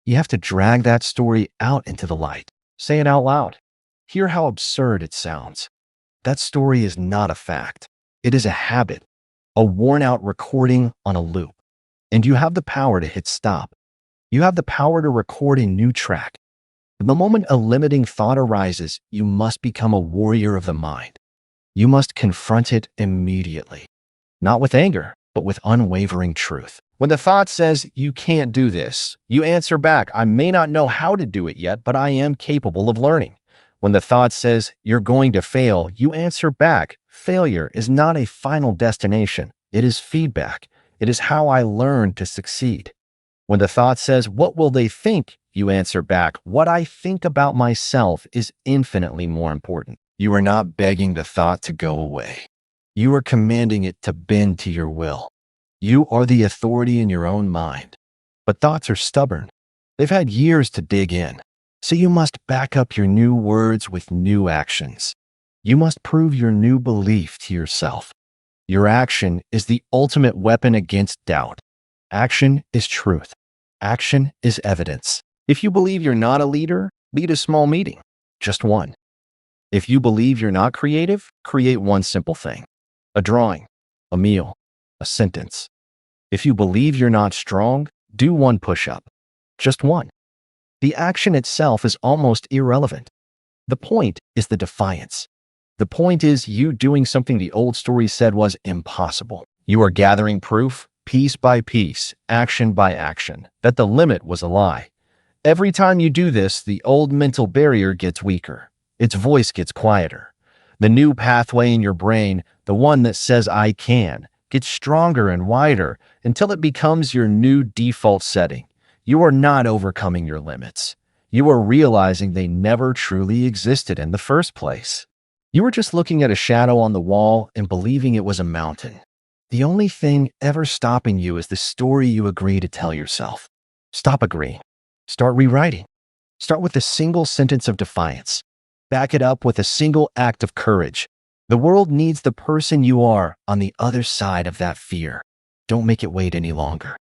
You have to drag that story out into the light. Say it out loud. Hear how absurd it sounds. That story is not a fact. It is a habit, a worn-out recording on a loop. And you have the power to hit stop. You have the power to record a new track. The moment a limiting thought arises, you must become a warrior of the mind. You must confront it immediately. Not with anger, but with unwavering truth. When the thought says, you can't do this, you answer back, I may not know how to do it yet, but I am capable of learning. When the thought says, you're going to fail, you answer back, failure is not a final destination. It is feedback. It is how I learn to succeed. When the thought says, what will they think? You answer back, what I think about myself is infinitely more important. You are not begging the thought to go away. You are commanding it to bend to your will. You are the authority in your own mind. But thoughts are stubborn. They've had years to dig in. So you must back up your new words with new actions. You must prove your new belief to yourself. Your action is the ultimate weapon against doubt. Action is truth. Action is evidence. If you believe you're not a leader, lead a small meeting. Just one. If you believe you're not creative, create one simple thing. A drawing, a meal, a sentence. If you believe you're not strong, do one push-up. Just one. The action itself is almost irrelevant. The point is the defiance. The point is you doing something the old story said was impossible. You are gathering proof, piece by piece, action by action, that the limit was a lie. Every time you do this, the old mental barrier gets weaker. Its voice gets quieter. The new pathway in your brain, the one that says I can, gets stronger and wider until it becomes your new default setting. You are not overcoming your limits. You are realizing they never truly existed in the first place. You were just looking at a shadow on the wall and believing it was a mountain. The only thing ever stopping you is the story you agree to tell yourself. Stop agreeing. Start rewriting. Start with a single sentence of defiance. Back it up with a single act of courage. The world needs the person you are on the other side of that fear. Don't make it wait any longer.